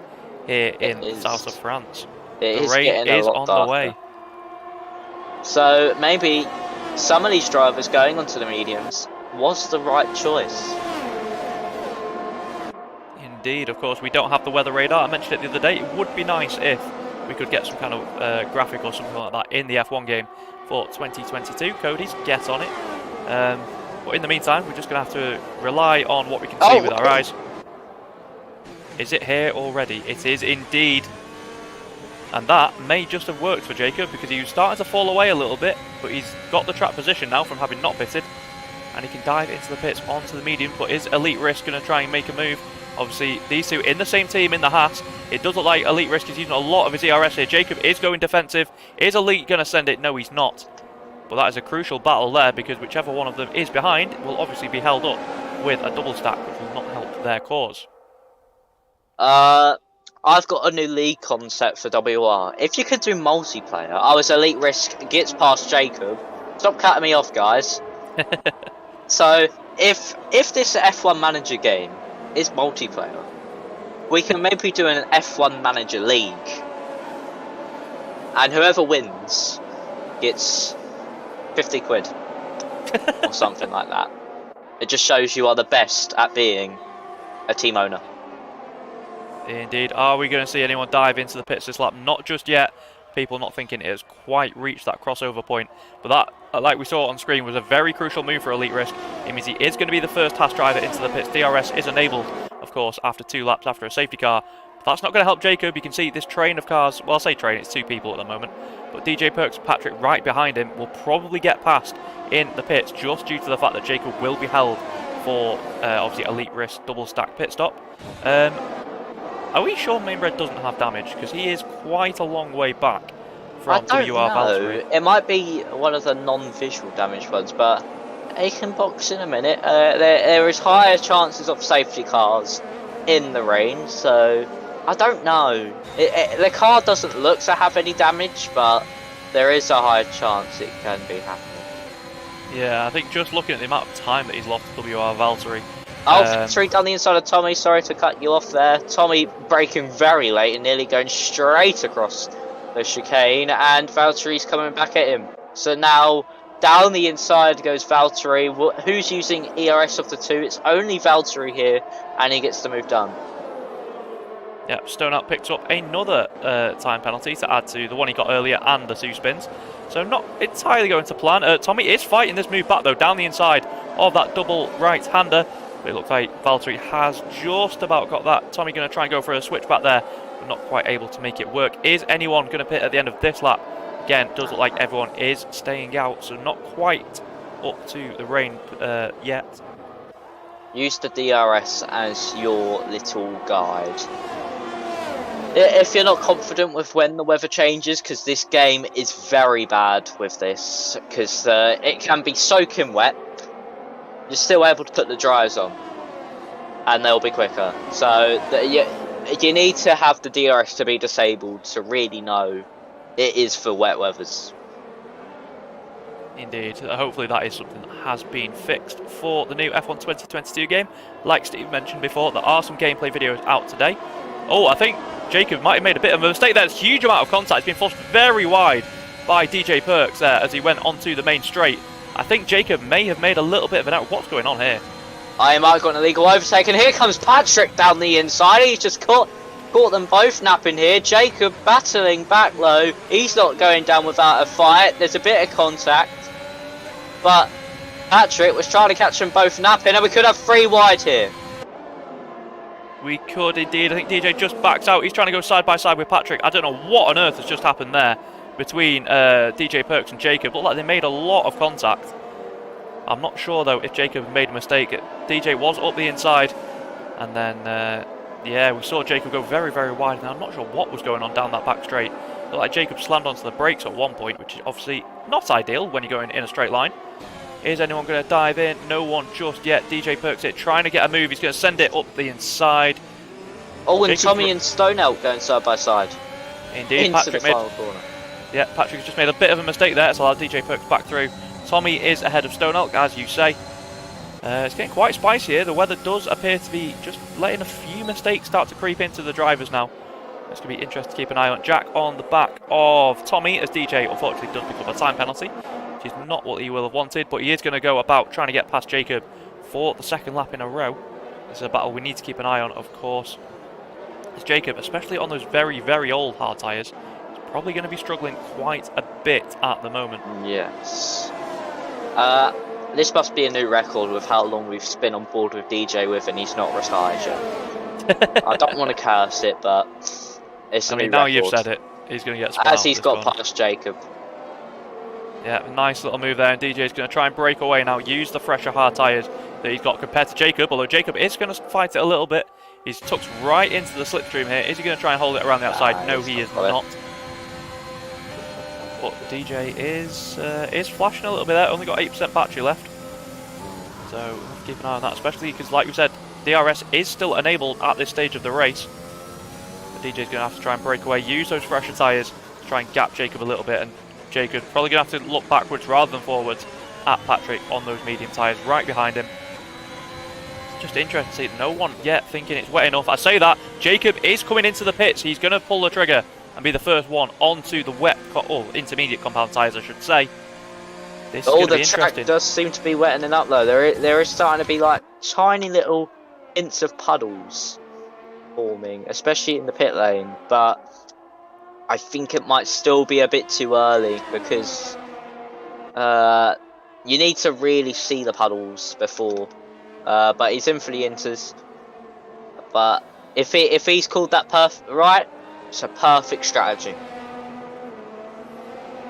here in the south of France. The rain is on the way. So maybe some of these drivers going onto the mediums was the right choice. Indeed, of course, we don't have the weather radar. I mentioned it the other day. It would be nice if we could get some kind of graphic or something like that in the F1 game for 2022. Cody's, get on it. But in the meantime, we're just going to have to rely on what we can see with our eyes. Is it here already? It is indeed. And that may just have worked for Jacob, because he was starting to fall away a little bit, but he's got the track position now from having not pitted, and he can dive into the pits onto the medium. But is Elite Risk going to try and make a move? Obviously, these two in the same team in the Haas. It does look like Elite Risk is using a lot of his ERS here. Jacob is going defensive. Is Elite going to send it? No, he's not. But that is a crucial battle there, because whichever one of them is behind will obviously be held up with a double stack, which will not help their cause. I've got a new league concept for WR. If you could do multiplayer, I was Elite Risk gets past Jacob. Stop cutting me off, guys. So, if this F1 Manager game is multiplayer, we can maybe do an F1 Manager League. And whoever wins gets 50 quid. Or something like that. It just shows you are the best at being a team owner. Indeed. Are we going to see anyone dive into the pits this lap? Not just yet. People not thinking it has quite reached that crossover point. But that, like we saw on screen, was a very crucial move for Elite Risk. It means he is going to be the first Haas driver into the pits. DRS is enabled, of course, after 2 laps after a safety car. But that's not going to help Jacob. You can see this train of cars, well, I say train, it's 2 people at the moment. But DJ Perks, Patrick right behind him, will probably get past in the pits, just due to the fact that Jacob will be held for, obviously, Elite Risk double stack pit stop. Are we sure Mainbred doesn't have damage? Because he is quite a long way back from WR Valtteri. It might be one of the non-visual damage ones, but he can box in a minute. There is higher chances of safety cars in the rain, so I don't know. The car doesn't look to have any damage, but there is a higher chance it can be happening. Yeah, I think just looking at the amount of time that he's lost to WR Valtteri. Straight down the inside of Tommy. Sorry to cut you off there. Tommy braking very late and nearly going straight across the chicane, and Valtteri's coming back at him. So now down the inside goes Valtteri. Who's using ERS of the 2? It's only Valtteri here, and he gets the move done. Yep, Stoneout picks up another time penalty to add to the one he got earlier and the 2 spins. So not entirely going to plan. Tommy is fighting this move back though, down the inside of that double right-hander. It looks like Valtteri has just about got that. Tommy going to try and go for a switch back there, but not quite able to make it work. Is anyone going to pit at the end of this lap? Again, does look like everyone is staying out, so not quite up to the rain yet. Use the DRS as your little guide. If you're not confident with when the weather changes, because this game is very bad with this, because it can be soaking wet, you're still able to put the dryers on, and they'll be quicker. So you need to have the DRS to be disabled to really know it is for wet weathers. Indeed. Hopefully that is something that has been fixed for the new F1 2022 game. Like Steve mentioned before, there are some gameplay videos out today. Oh, I think Jacob might have made a bit of a mistake there. It's a huge amount of contact. He's been forced very wide by DJ Perks there as he went onto the main straight. I think Jacob may have made a little bit of an error. What's going on here? I might have got an illegal overtake, and here comes Patrick down the inside. He's just caught them both napping here. Jacob battling back low. He's not going down without a fight. There's a bit of contact, but Patrick was trying to catch them both napping, and we could have 3 wide here. We could indeed. I think DJ just backs out. He's trying to go side by side with Patrick. I don't know what on earth has just happened there between DJ Perks and Jacob. Looked like they made a lot of contact. I'm not sure though if Jacob made a mistake. DJ was up the inside, and then yeah, we saw Jacob go very, very wide. Now I'm not sure what was going on down that back straight. Looked like Jacob slammed onto the brakes at one point, which is obviously not ideal when you're going in a straight line. Is anyone going to dive in? No one just yet. DJ Perks it, trying to get a move. He's going to send it up the inside. Oh, and Jacob's Tommy and Stoneout going side by side. Indeed, Into Patrick the final corner. Yeah, Patrick's just made a bit of a mistake there, so I'll DJ Perks back through. Tommy is ahead of Stone Elk, as you say. It's getting quite spicy here. The weather does appear to be just letting a few mistakes start to creep into the drivers now. It's going to be interesting to keep an eye on. Jack on the back of Tommy, as DJ unfortunately does pick up a time penalty, which is not what he will have wanted, but he is going to go about trying to get past Jacob for the second lap in a row. This is a battle we need to keep an eye on, of course. As Jacob, especially on those very, very old hard tyres, is probably going to be struggling quite a bit at the moment. Yes. This must be a new record with how long we've been on board with DJ with, and he's not retired yet. I don't want to curse it, but it's a new now record. You've said it, he's going to get spun as out he's this got corner. past Jacob. Yeah, nice little move there, and DJ's going to try and break away now, use the fresher hard tyres that he's got compared to Jacob, although Jacob is going to fight it a little bit. He's tucked right into the slipstream here. Is he going to try and hold it around the outside? No, he is not. But DJ is flashing a little bit there, only got 8% battery left. So we'll have to keep an eye on that, especially because, like we said, DRS is still enabled at this stage of the race. But DJ's going to have to try and break away, use those fresher tyres to try and gap Jacob a little bit, and Jacob probably going to have to look backwards rather than forwards at Patrick on those medium tyres right behind him. Just interesting to see no one yet thinking it's wet enough. I say that, Jacob is coming into the pits. He's going to pull the trigger and be the first one onto the wet, or intermediate compound tyres, I should say. This is going to be interesting. The track does seem to be wetting up though. There is starting to be like tiny little hints of puddles forming, especially in the pit lane. But I think it might still be a bit too early because you need to really see the puddles before. But he's in for the inters. But if he's called that right, it's a perfect strategy.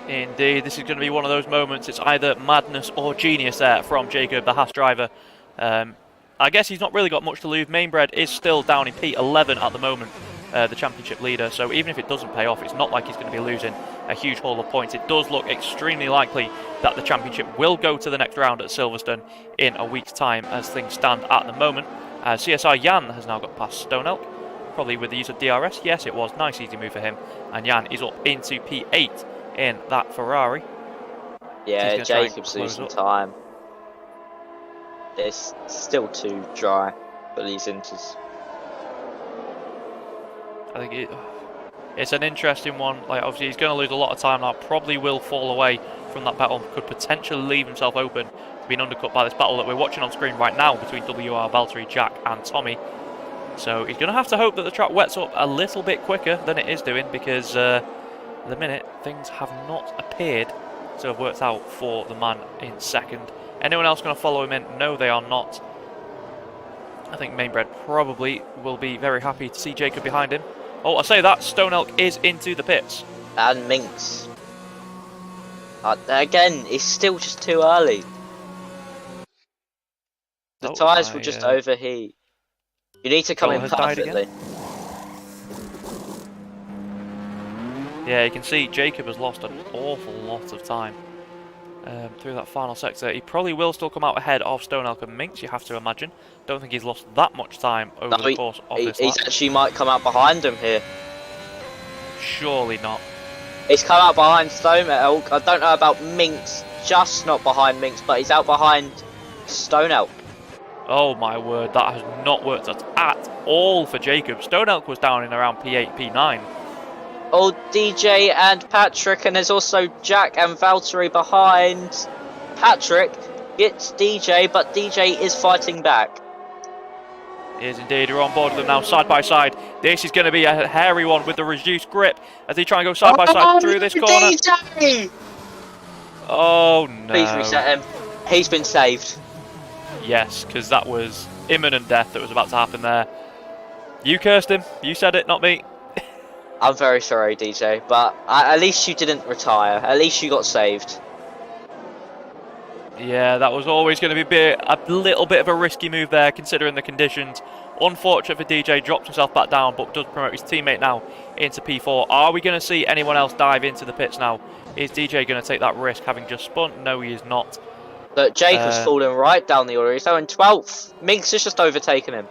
Indeed, this is going to be one of those moments. It's either madness or genius there from Jacob, the Haas driver. I guess he's not really got much to lose. Mainbred is still down in P11 at the moment, the championship leader. So even if it doesn't pay off, it's not like he's going to be losing a huge haul of points. It does look extremely likely that the championship will go to the next round at Silverstone in a week's time as things stand at the moment. CSR Jan has now got past Stone Elk, probably with the use of DRS. Yes, it was. Nice, easy move for him. And Jan is up into P8 in that Ferrari. Yeah, Jacob's losing time. It's still too dry for these inters. I think it's an interesting one. Like, obviously he's going to lose a lot of time now. Probably will fall away from that battle. Could potentially leave himself open to being undercut by this battle that we're watching on screen right now between WR, Valtteri, Jack and Tommy. So he's going to have to hope that the track wets up a little bit quicker than it is doing, because at the minute things have not appeared to have worked out for the man in second. Anyone else going to follow him in? No, they are not. I think Mainbred probably will be very happy to see Jacob behind him. Oh, I say that, Stone Elk is into the pits. And Minx. Again, it's still just too early. The tyres will just overheat. You need to come in perfectly. Yeah, you can see Jacob has lost an awful lot of time through that final sector. He probably will still come out ahead of Stone Elk and Minx, you have to imagine. Don't think he's lost that much time over the course of this lap. He actually might come out behind him here. Surely not. He's come out behind Stone Elk. I don't know about Minx, just not behind Minx, but he's out behind Stone Elk. Oh my word, that has not worked at all for Jacob. Stone Elk was down in around P8, P9. Oh, DJ and Patrick, and there's also Jack and Valtteri behind. Patrick gets DJ, but DJ is fighting back. He is indeed. We're on board with them now, side by side. This is going to be a hairy one with the reduced grip as they try and go side by side through this corner. DJ! Oh no. Please reset him. He's been saved. Yes, because that was imminent death that was about to happen there. You cursed him. You said it, not me. I'm very sorry, DJ, but at least you didn't retire. At least you got saved. Yeah, that was always going to be a little bit of a risky move there, considering the conditions. Unfortunate for DJ, drops himself back down, but does promote his teammate now into P4. Are we going to see anyone else dive into the pits now? Is DJ going to take that risk, having just spun? No, he is not. Look, Jacob's fallen right down the order. He's now in 12th. Minx has just overtaken him.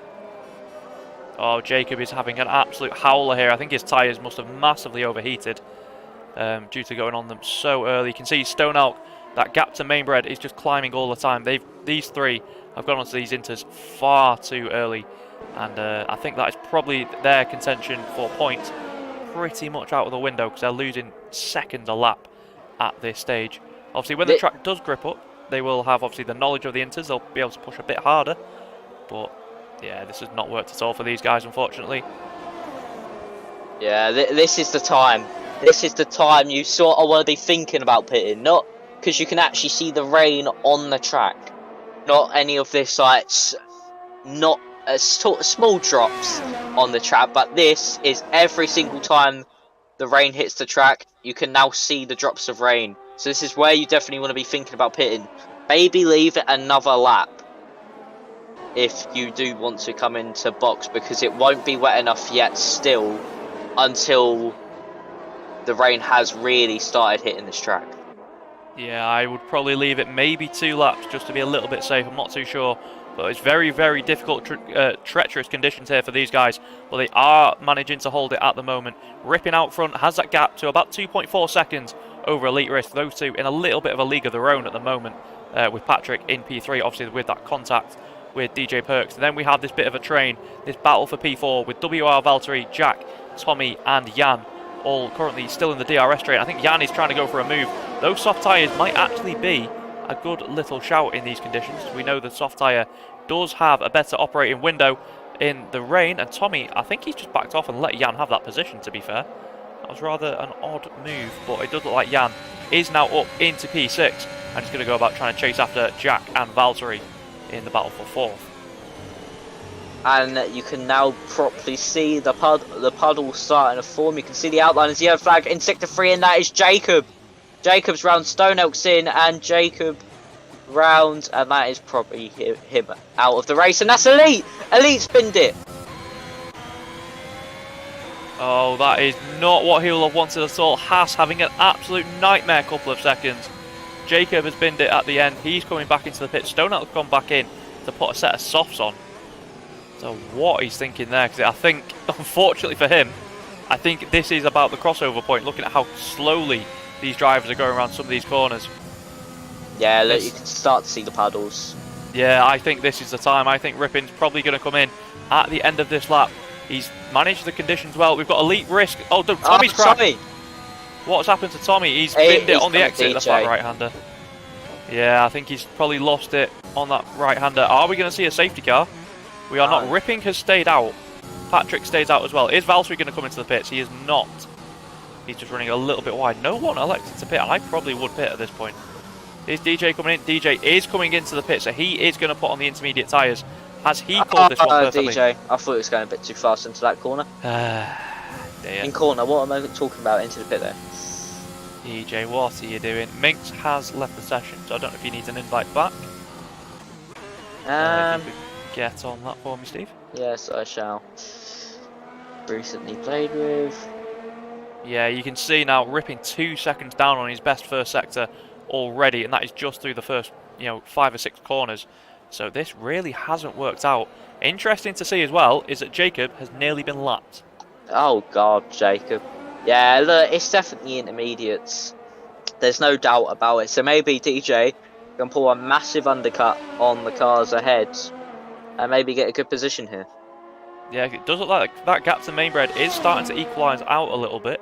Oh, Jacob is having an absolute howler here. I think his tyres must have massively overheated due to going on them so early. You can see Stone Elk, that gap to Mainbred is just climbing all the time. These three have gone onto these inters far too early, and I think that is probably their contention for points pretty much out of the window because they're losing seconds a lap at this stage. Obviously, when the track does grip up, they will have obviously the knowledge of the inters. They'll be able to push a bit harder, but yeah, this has not worked at all for these guys, unfortunately. Yeah, this is the time. This is the time you sort of want to be thinking about pitting, not because you can actually see the rain on the track. Not any of this, like, not small drops on the track, but this is every single time the rain hits the track, you can now see the drops of rain. So this is where you definitely want to be thinking about pitting. Maybe leave it another lap if you do want to come into box, because it won't be wet enough yet still until the rain has really started hitting this track. Yeah, I would probably leave it maybe 2 laps just to be a little bit safe. I'm not too sure, but it's very, very difficult, treacherous conditions here for these guys. But they are managing to hold it at the moment. Ripping out front has that gap to about 2.4 seconds over Elite Risk. Those two in a little bit of a league of their own at the moment, with Patrick in P3, obviously with that contact with DJ Perks. And then we have this bit of a train, this battle for P4 with WR, Valtteri, Jack, Tommy and Jan, all currently still in the DRS train. I think Jan is trying to go for a move. Those soft tyres might actually be a good little shout in these conditions. We know the soft tyre does have a better operating window in the rain, and Tommy, I think he's just backed off and let Jan have that position, to be fair. That was rather an odd move, but it does look like Jan is now up into P6 and he's going to go about trying to chase after Jack and Valtteri in the battle for 4th. And you can now properly see the puddle starting to form. You can see the outline as the yellow flag in sector 3, and that is Jacob. Jacob's round, Stone Elk's in, and Jacob round, and that is probably him out of the race, and that's Elite! Elite spinned it! Oh, that is not what he will have wanted at all. Haas having an absolute nightmare couple of seconds. Jacob has binned it at the end. He's coming back into the pit. Stone Elk's gone back in to put a set of softs on. So what he's thinking there, because I think, unfortunately for him, I think this is about the crossover point, looking at how slowly these drivers are going around some of these corners. Yeah, look, you can start to see the puddles. Yeah, I think this is the time. I think Rippin's probably going to come in at the end of this lap. He's managed the conditions well. We've got Elite Risk. Oh, no, Tommy's crashed. Tommy. What's happened to Tommy? He's binned it on the exit, the flat right-hander. Yeah, I think he's probably lost it on that right-hander. Are we going to see a safety car? We are not. Ripping has stayed out. Patrick stays out as well. Is Valtteri going to come into the pits? He is not. He's just running a little bit wide. No one elected to pit. I probably would pit at this point. Is DJ coming in? DJ is coming into the pit, so he is going to put on the intermediate tyres. Has he called this one perfectly? DJ, I thought it was going a bit too fast into that corner. In corner, what am I talking about into the pit there? DJ, what are you doing? Minx has left the session, so I don't know if he needs an invite back. If you could get on that for me, Steve. Yes, I shall. Recently played with. Yeah, you can see now Ripping 2 seconds down on his best first sector already, and that is just through the first, 5 or 6 corners. So this really hasn't worked out. Interesting to see as well is that Jacob has nearly been lapped. Oh God, Jacob. Yeah, look, it's definitely intermediates. There's no doubt about it. So maybe DJ can pull a massive undercut on the cars ahead and maybe get a good position here. Yeah, it does look like that gap to Mainbred is starting to equalise out a little bit,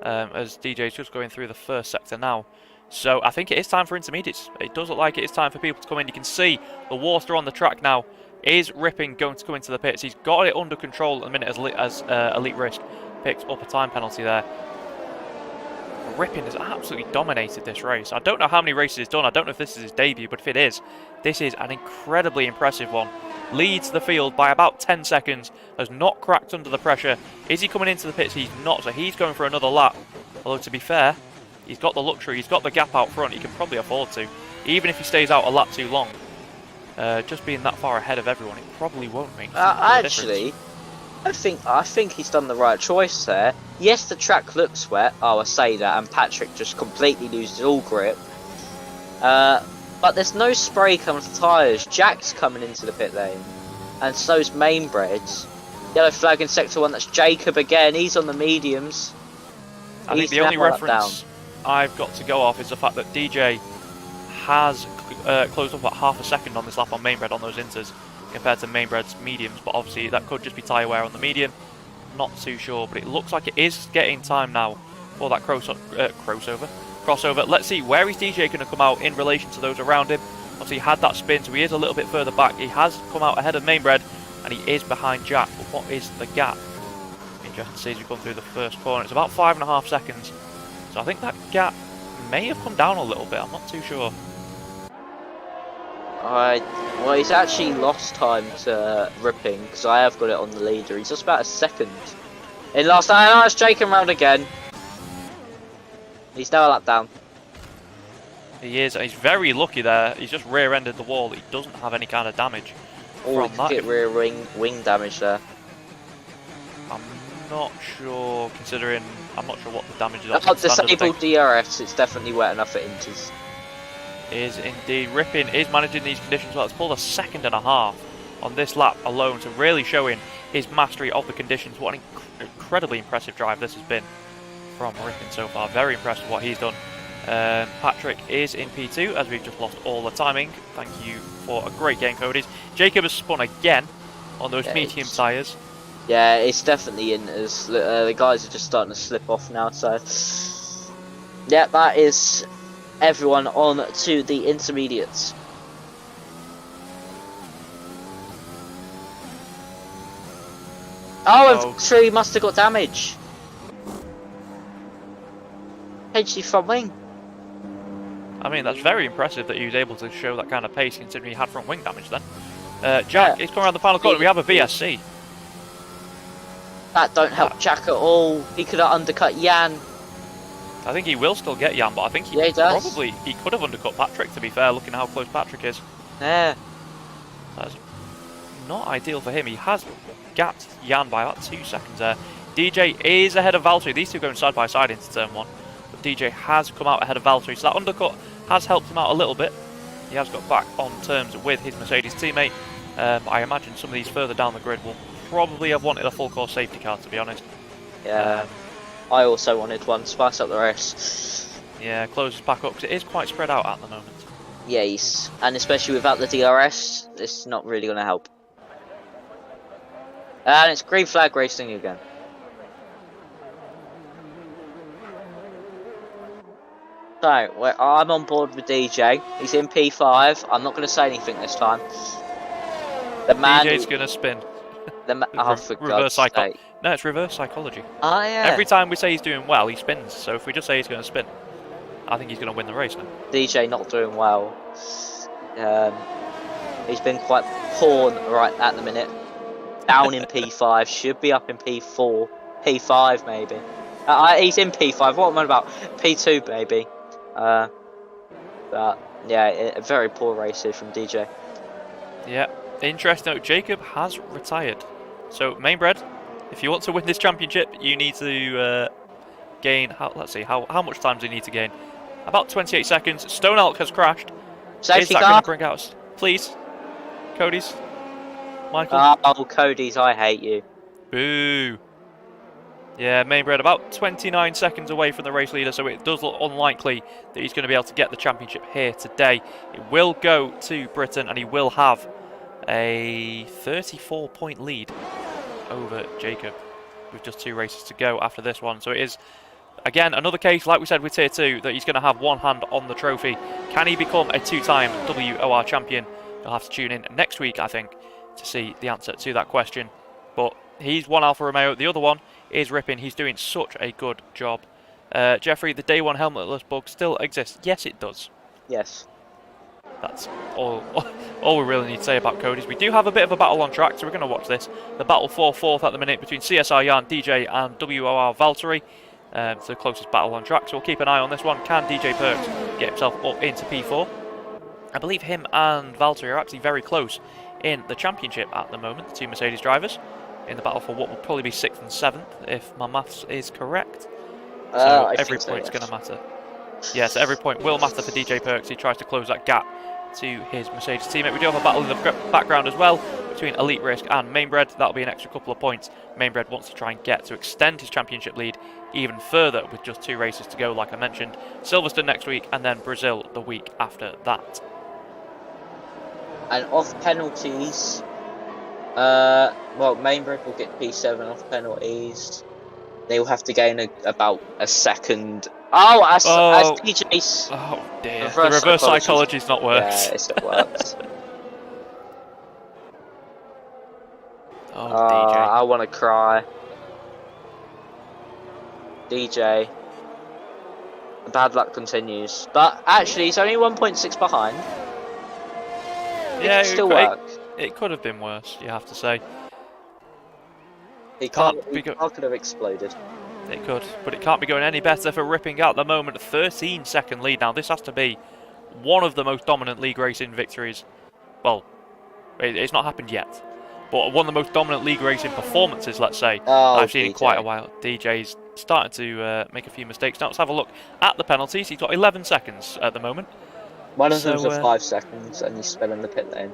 as DJ's just going through the first sector now. So I think it is time for intermediates. It does look like it is time for people to come in. You can see the WOR on the track now. Is Ripping going to come into the pits? He's got it under control at the minute as Elite Risk picks up a time penalty there. Ripping has absolutely dominated this race. I don't know how many races he's done. I don't know if this is his debut, but if it is, this is an incredibly impressive one. Leads the field by about 10 seconds. Has not cracked under the pressure. Is he coming into the pits? He's not, so he's going for another lap. Although, to be fair, he's got the luxury. He's got the gap out front. He can probably afford to. Even if he stays out a lap too long. Just being that far ahead of everyone, it probably won't make actually, I think he's done the right choice there. Yes, the track looks wet. Oh, I say that, and Patrick just completely loses all grip. But there's no spray coming to tyres. Jack's coming into the pit lane, and so's Mainbreads. Yellow flag in sector 1. That's Jacob again. He's on the mediums. I think the only reference I've got to go off is the fact that DJ has closed up about half a second on this lap on Mainbread on those inters compared to Mainbread's mediums, but obviously that could just be tyre wear on the medium. Not too sure, but it looks like it is getting time now for that crossover. Let's see, where is DJ going to come out in relation to those around him? Obviously he had that spin, so he is a little bit further back. He has come out ahead of Mainbread, and he is behind Jack, but what is the gap? Interesting to see as we come through the first corner. It's about 5.5 seconds, so I think that gap may have come down a little bit. I'm not too sure. Well, he's actually lost time to Ripping, because I have got it on the leader. He's just about a second in last time. Oh, it's Jacob round again. He's now a lap down. He is, and he's very lucky there. He's just rear-ended the wall. He doesn't have any kind of damage from that. Get rear wing damage there. I'm not sure, considering I'm not sure what the damage is. Oh, disabled DRS. It's definitely wet enough for inters. Is indeed. Ripping is managing these conditions well. It's pulled a 1.5 seconds on this lap alone, so really showing his mastery of the conditions. What an incredibly impressive drive this has been from Ripping so far. Very impressed with what he's done. Patrick is in P2 as we've just lost all the timing. Thank you for a great game, Cody's. Jacob has spun again on those medium tyres. Yeah, it's definitely in as the guys are just starting to slip off now. So yeah, that is everyone on to the intermediates. Oh, and Tree must have got damage. Potentially front wing. I mean, that's very impressive that he was able to show that kind of pace considering he had front wing damage then. Jack is coming around the final corner. We have a VSC. That don't help Jack at all. He could have undercut Jan. I think he will still get Jan, but I think he could have undercut Patrick, to be fair, looking how close Patrick is. Yeah. That's not ideal for him. He has gapped Jan by about 2 seconds there. DJ is ahead of Valtteri. These two going side by side into turn 1. But DJ has come out ahead of Valtteri, so that undercut has helped him out a little bit. He has got back on terms with his Mercedes teammate. I imagine some of these further down the grid will probably have wanted a full course safety car, to be honest. Yeah. I also wanted one, spice up the race. Yeah, closes back up because it is quite spread out at the moment. Yes, and especially without the DRS, it's not really going to help. And it's green flag racing again. So, I'm on board with DJ. He's in P5. I'm not going to say anything this time. The man DJ's going to spin. Oh, for God's sake. No, it's reverse psychology. Oh, yeah. Every time we say he's doing well, he spins. So if we just say he's going to spin, I think he's going to win the race now. DJ not doing well. He's been quite poor right at the minute. Down in P5, should be up in P4, P5 maybe. He's in P5. What am I about? P2 maybe. But yeah, a very poor race here from DJ. Yeah, interesting note. Jacob has retired. So Mainbred, if you want to win this championship, you need to gain. Let's see, how much time do you need to gain? About 28 seconds. Stone Elk has crashed. Safety Is that car. going to bring out? Please, Cody's. Michael. Oh, Cody's, I hate you. Boo. Yeah, Mainbred about 29 seconds away from the race leader, so it does look unlikely that he's going to be able to get the championship here today. It will go to Britain, and he will have a 34-point lead over Jacob with just 2 races to go after this one. So it is again, another case, like we said with Tier 2, that he's going to have one hand on the trophy. Can he become a 2-time WOR champion? You'll have to tune in next week, I think, to see the answer to that question. But he's one Alfa Romeo. The other one is ripping. He's doing such a good job. Jeffrey, the day one helmetless bug still exists. Yes, it does. Yes. That's all we really need to say about Cody's. We do have a bit of a battle on track, so we're going to watch this. The battle for 4th at the minute between CSR Jan, DJ and WOR Valtteri. It's the closest battle on track, so we'll keep an eye on this one. Can DJ Perks get himself up into P4? I believe him and Valtteri are actually very close in the championship at the moment, the two Mercedes drivers, in the battle for what will probably be 6th and 7th, if my maths is correct. So every point's going to matter. Yes, every point will matter for DJ Perks. He tries to close that gap to his Mercedes teammate. We do have a battle in the background as well between Elite Risk and Mainbred. That'll be an extra couple of points. Mainbred wants to try and get to extend his championship lead even further with just 2 races to go, like I mentioned. Silverstone next week and then Brazil the week after that. And off penalties, well, Mainbred will get P7 off penalties. They will have to gain about a second. Oh, as DJ's. Oh dear, the reverse psychology is not worse. Yeah, it works. DJ. I want to cry. DJ. The bad luck continues. But actually, he's only 1.6 behind. Yeah, it still work. It could have been worse, you have to say. It could have exploded. It could, but it can't be going any better for Ripping at the moment. 13-second lead. Now, this has to be one of the most dominant league racing victories. Well, it's not happened yet, but one of the most dominant league racing performances, let's say, I've seen in quite a while. DJ's starting to make a few mistakes. Now, let's have a look at the penalties. He's got 11 seconds at the moment. One of them's 5 seconds, and he's still in the pit lane.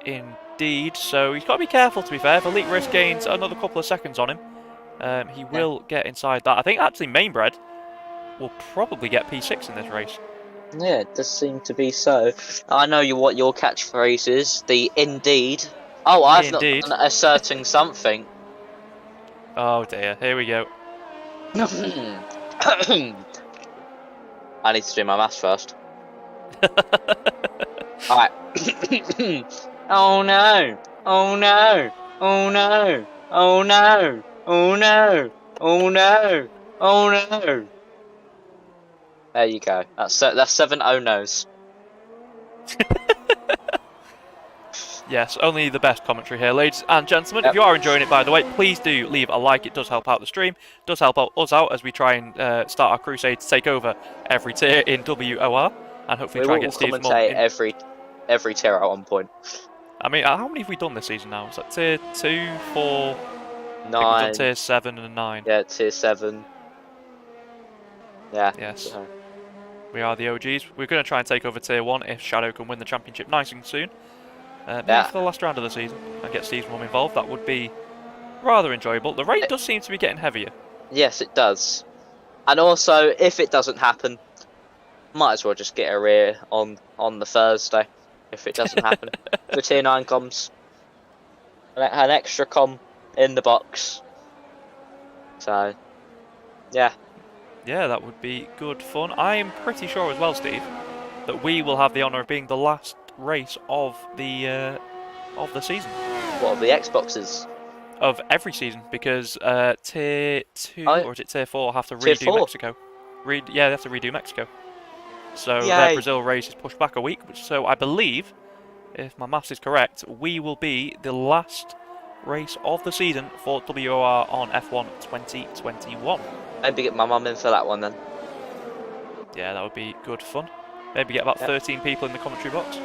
Indeed, so he's got to be careful, to be fair. If Elite Risk gains another couple of seconds on him, he will get inside that. I think actually Mainbred will probably get P6 in this race. Yeah, it does seem to be so. I know what your catchphrase is, the indeed. Oh, I've not done asserting something. Oh dear, here we go. I need to do my maths first. Alright. Oh no! Oh no! Oh no! Oh no! Oh no! Oh no! Oh no! There you go. That's 7 oh no's. Yes, only the best commentary here, ladies and gentlemen. If you are enjoying it, by the way, please do leave a like. It does help out the stream. It does help out us out as we try and start our crusade to take over every tier in WOR, and hopefully try and get Steve's commentate every tier at one point. I mean, how many have we done this season now? Is that tier 2, 4, 9? We've done tier 7 and 9. Yeah, tier 7. Yeah. Yes. We are the OGs. We're going to try and take over tier 1 if Shadow can win the championship nice and soon. Maybe for the last round of the season and get Steve's mum involved. That would be rather enjoyable. The rate does seem to be getting heavier. Yes, it does. And also, if it doesn't happen, might as well just get a rear on the Thursday. If it doesn't happen, the tier 9 comms, an extra com in the box. So, yeah. Yeah, that would be good fun. I am pretty sure as well, Steve, that we will have the honour of being the last race of the season. What, of the Xboxes? Of every season, because tier 2 or is it tier 4 have to redo Mexico. Yeah, they have to redo Mexico. So their Brazil race is pushed back a week. So I believe, if my maths is correct, we will be the last race of the season for WOR on F1 2021. Maybe get my mum in for that one then. Yeah, that would be good fun. Maybe get about 13 people in the commentary box.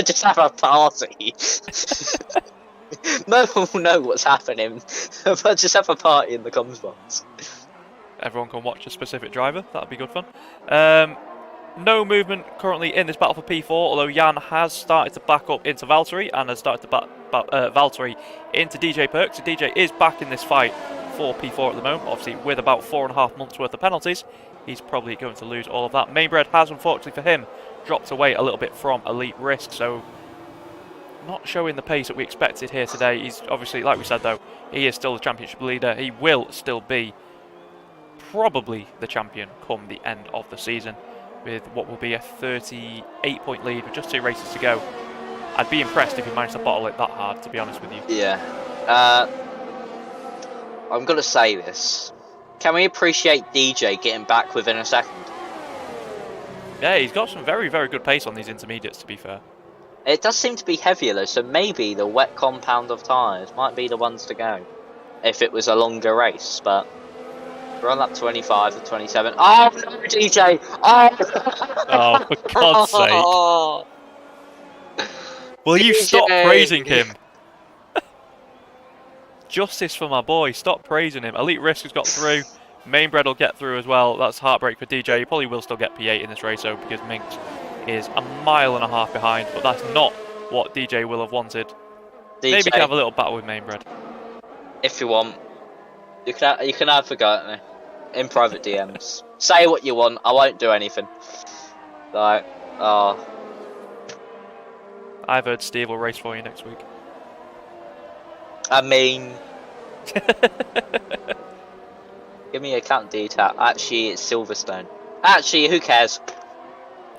Just have a party. No one will know what's happening, but just have a party in the comms box. Everyone can watch a specific driver. That would be good fun. No movement currently in this battle for P4, although Jan has started to back up into Valtteri and has started to back Valtteri into DJ Perks. So DJ is back in this fight for P4 at the moment, obviously with about 4.5 months worth of penalties. He's probably going to lose all of that. Mainbred has, unfortunately for him, dropped away a little bit from Elite Risk, so not showing the pace that we expected here today. He's obviously, like we said though, he is still the championship leader. He will still be probably the champion come the end of the season, with what will be a 38-point lead with just 2 races to go. I'd be impressed if he managed to bottle it that hard, to be honest with you. Yeah. I'm going to say this. Can we appreciate DJ getting back within a second? Yeah, he's got some very, very good pace on these intermediates, to be fair. It does seem to be heavier though, so maybe the wet compound of tyres might be the ones to go. If it was a longer race, but we're on lap 25 or 27. Oh no, DJ! Oh, Oh, for God's sake. Will you stop praising him? Justice for my boy, stop praising him. Elite Risk has got through. Mainbred will get through as well. That's heartbreak for DJ. He probably will still get P8 in this race though, because Minx is a mile and a half behind, but that's not what DJ will have wanted. DJ, Maybe he can have a little battle with Mainbred. if you want, you can have a go at me in private DMs. Say what you want. I won't do anything. Like, oh, I've heard Steve will race for you next week. I mean, give me account detail. Actually, it's Silverstone. Actually, who cares?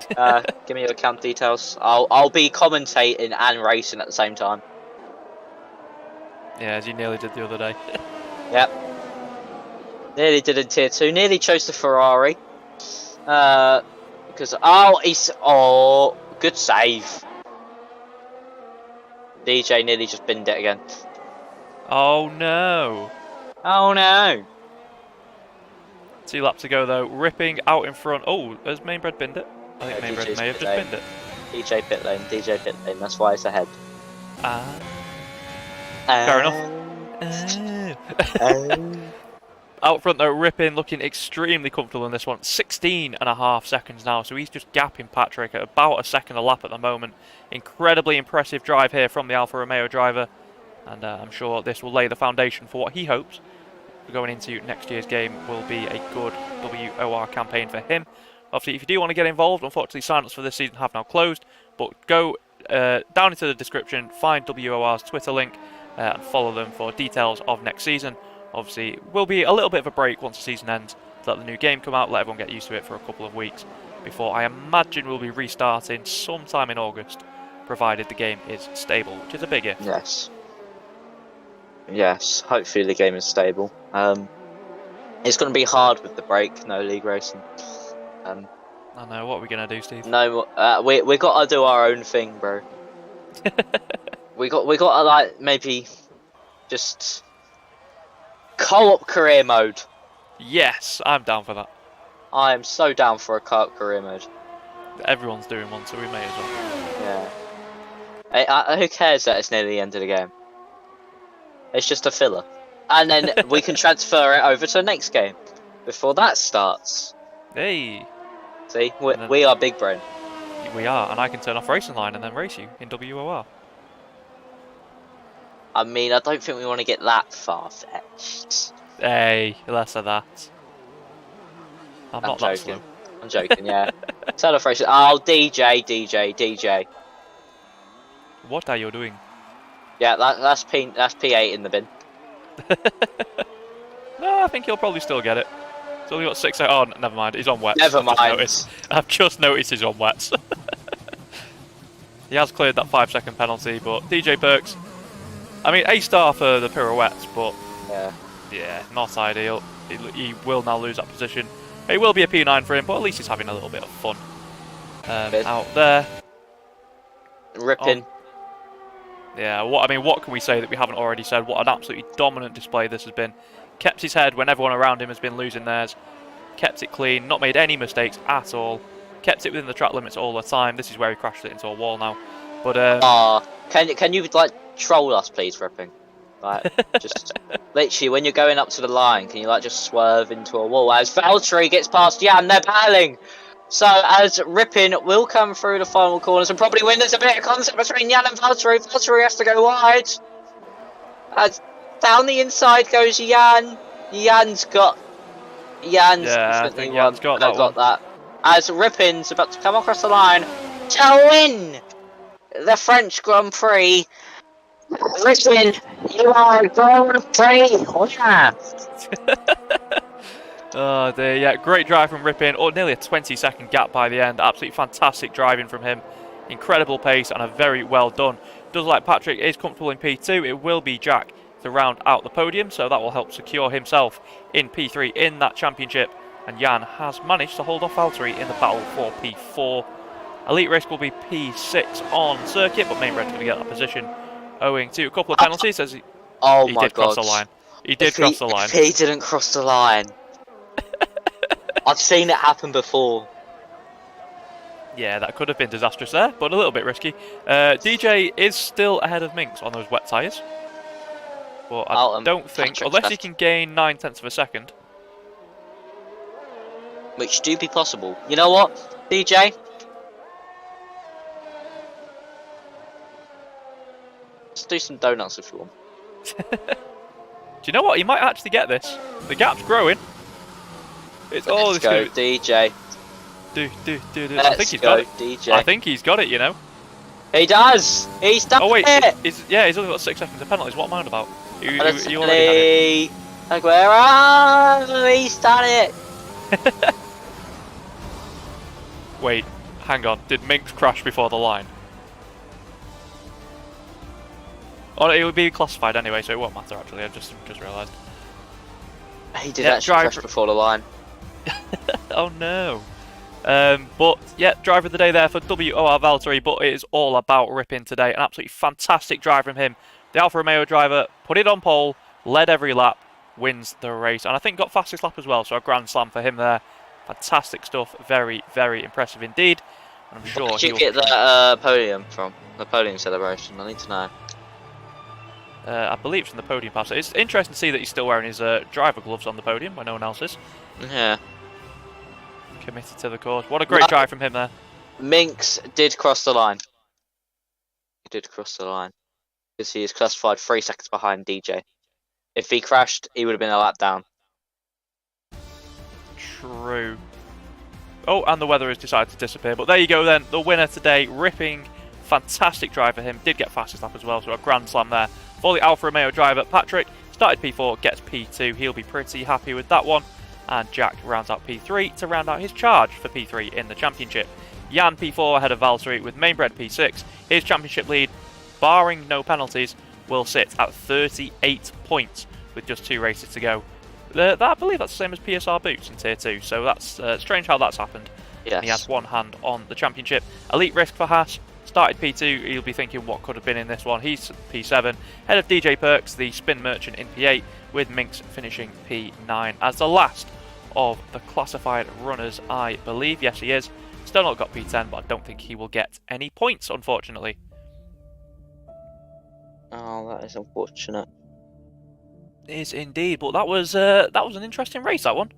Give me your account details. I'll be commentating and racing at the same time. Yeah, as you nearly did the other day. Yep. Nearly did in tier 2. Nearly chose the Ferrari. Because good save. DJ nearly just binned it again. Oh no. Oh no. 2 laps to go though. Ripping out in front. Oh, has Mainbred binned it? I think No, Mainbred DJ's may have pit just lane. binned it. DJ pit lane. That's why it's ahead. Fair enough. Out front though, Ripping looking extremely comfortable in this one. 16.5 seconds now, so he's just gapping Patrick at about a second a lap at the moment. Incredibly impressive drive here from the Alfa Romeo driver, and I'm sure this will lay the foundation for what he hopes going into next year's game will be a good WOR campaign for him. Obviously, if you do want to get involved, unfortunately sign-ups for this season have now closed, but go down into the description, find WOR's Twitter link, and follow them for details of next season. Obviously, will be a little bit of a break once the season ends to let the new game come out, let everyone get used to it for a couple of weeks before I imagine we'll be restarting sometime in August, provided the game is stable, which is a big if. Yes. Yes, hopefully the game is stable. It's going to be hard with the break, no league racing. I know, what are we going to do, Steve? No, we got to do our own thing, bro. we got to like maybe just co-op career mode. Yes, I'm down for that. I am so down for a co-op career mode. Everyone's doing one, so we may as well. Yeah. Who cares that it's near the end of the game? It's just a filler. And then we can transfer it over to the next game before that starts. Hey! See, we are big brain. We are, and I can turn off Racing Line and then race you in WOR. I mean, I don't think we want to get that far-fetched. Hey, less of that. I'm not that joking. slow. I'm joking, yeah. Turn off racing. Oh, DJ. What are you doing? Yeah, that's P8 in the bin. No, I think he'll probably still get it. He's only got 6 out. Oh, never mind. He's on wets. Never mind. I've just noticed he's on wets. He has cleared that 5-second penalty, but DJ Perks, I mean, A-star for the pirouettes, but yeah, not ideal. He will now lose that position. It will be a P9 for him, but at least he's having a little bit of fun out there. Ripping. Yeah, what can we say that we haven't already said? What an absolutely dominant display this has been. Kept his head when everyone around him has been losing theirs. Kept it clean, not made any mistakes at all. Kept it within the track limits all the time. This is where he crashed it into a wall now. But can you like troll us, please, Ripping? Like, just literally when you're going up to the line, can you like just swerve into a wall as Valtteri gets past Jan? They're battling. So as Ripping will come through the final corners and probably win. There's a bit of contact between Jan and Valtteri. Valtteri has to go wide. Down the inside goes Jan. Jan's got yeah, I think Jan's got that. As Ripping's about to come across the line to win the French Grand Prix. Ripping, you are Grand Prix winner. Oh dear, yeah, great drive from Ripin. Oh, nearly a 20-second gap by the end. Absolutely fantastic driving from him. Incredible pace and a very well done. Does like Patrick is comfortable in P2. It will be Jack to round out the podium, so that will help secure himself in P3 in that championship. And Jan has managed to hold off Valtteri in the battle for P4. Elite Risk will be P6 on circuit, but Mainbred's going to get that position owing to a couple of penalties as he did cross the line. He did cross the line. If he didn't cross the line. I've seen it happen before. Yeah, that could have been disastrous there, but a little bit risky. DJ is still ahead of Minx on those wet tyres. But I don't think, unless he can gain 9/10 of a second. Which do be possible. You know what, DJ? Let's do some donuts if you want. Do you know what? He might actually get this. The gap's growing. It's all Let's go, DJ. Do. I think he's got it. DJ. I think he's got it, you know. He does! He's done it! He's only got 6 seconds of penalties. What am I on about? He already had it. Aguero! He's done it! Wait, hang on. Did Minx crash before the line? Oh, it would be classified anyway, so it won't matter actually. I just realised. He did actually crash before the line. Oh no. But yeah, driver of the day there for WOR Valtteri, but it is all about Ripin today. An absolutely fantastic drive from him. The Alfa Romeo driver put it on pole, led every lap, wins the race, and I think got fastest lap as well, so a grand slam for him there. Fantastic stuff, very, very impressive indeed. And I'm sure Where did you get that podium from? The podium celebration, I need to know. I believe it's from the podium pass. It's interesting to see that he's still wearing his driver gloves on the podium when no one else is. Yeah. Committed to the cause. What a great drive from him there. Minx did cross the line. He did cross the line. Because he is classified 3 seconds behind DJ. If he crashed, he would have been a lap down. True. Oh, and the weather has decided to disappear. But there you go then. The winner today, Ripping. Fantastic drive for him. Did get fastest lap as well, so a grand slam there. For the Alfa Romeo driver, Patrick started P4, gets P2. He'll be pretty happy with that one. And Jack rounds out P3 to round out his charge for P3 in the championship. Jan P4 ahead of Valtteri with Mainbred P6. His championship lead, barring no penalties, will sit at 38 points with just 2 races to go. I believe that's the same as PSR Boots in Tier 2, so that's strange how that's happened. Yes. And he has one hand on the championship. Elite Risk for Haas. Started P2, he'll be thinking what could have been in this one. He's P7, head of DJ Perks, the spin merchant in P8, with Minx finishing P9 as the last of the classified runners, I believe. Yes, he is. Still not got P10, but I don't think he will get any points, unfortunately. Oh, that is unfortunate. It is indeed, but that was an interesting race, that one.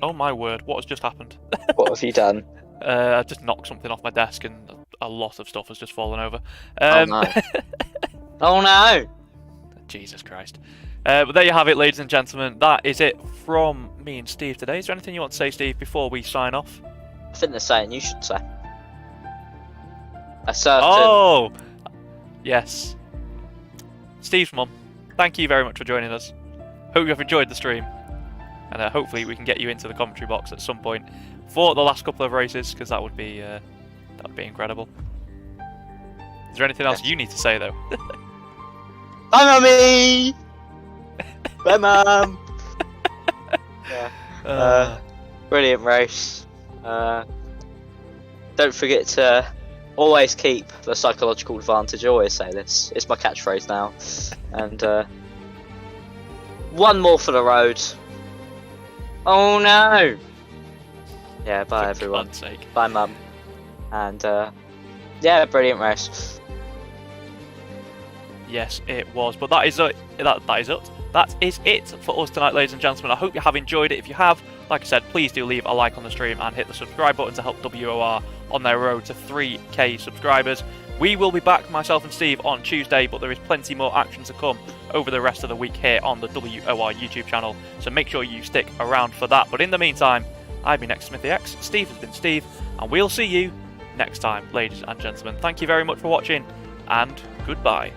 Oh my word, what has just happened? What have you done? I just knocked something off my desk and a lot of stuff has just fallen over. Oh no. Oh no! Jesus Christ. But there you have it, ladies and gentlemen. That is it from me and Steve today. Is there anything you want to say, Steve, before we sign off? I think they're saying you should say. A certain... Oh! Yes. Steve's mum, thank you very much for joining us. Hope you have enjoyed the stream. And hopefully we can get you into the commentary box at some point for the last couple of races, because that would be incredible. Is there anything else you need to say, though? Bye, mummy! Bye, mum! Yeah. Brilliant race. Don't forget to always keep the psychological advantage. I always say this. It's my catchphrase now. And one more for the road. Oh no! Yeah, bye everyone. For God's sake. Bye, mum. And yeah, brilliant race. Yes, it was. But that is it. That is it for us tonight, ladies and gentlemen. I hope you have enjoyed it. If you have, like I said, please do leave a like on the stream and hit the subscribe button to help WOR on their road to 3k subscribers. We will be back, myself and Steve, on Tuesday, but there is plenty more action to come over the rest of the week here on the WOR YouTube channel, so make sure you stick around for that. But in the meantime, I've been XSmithyX, Steve has been Steve, and we'll see you next time, ladies and gentlemen. Thank you very much for watching, and goodbye.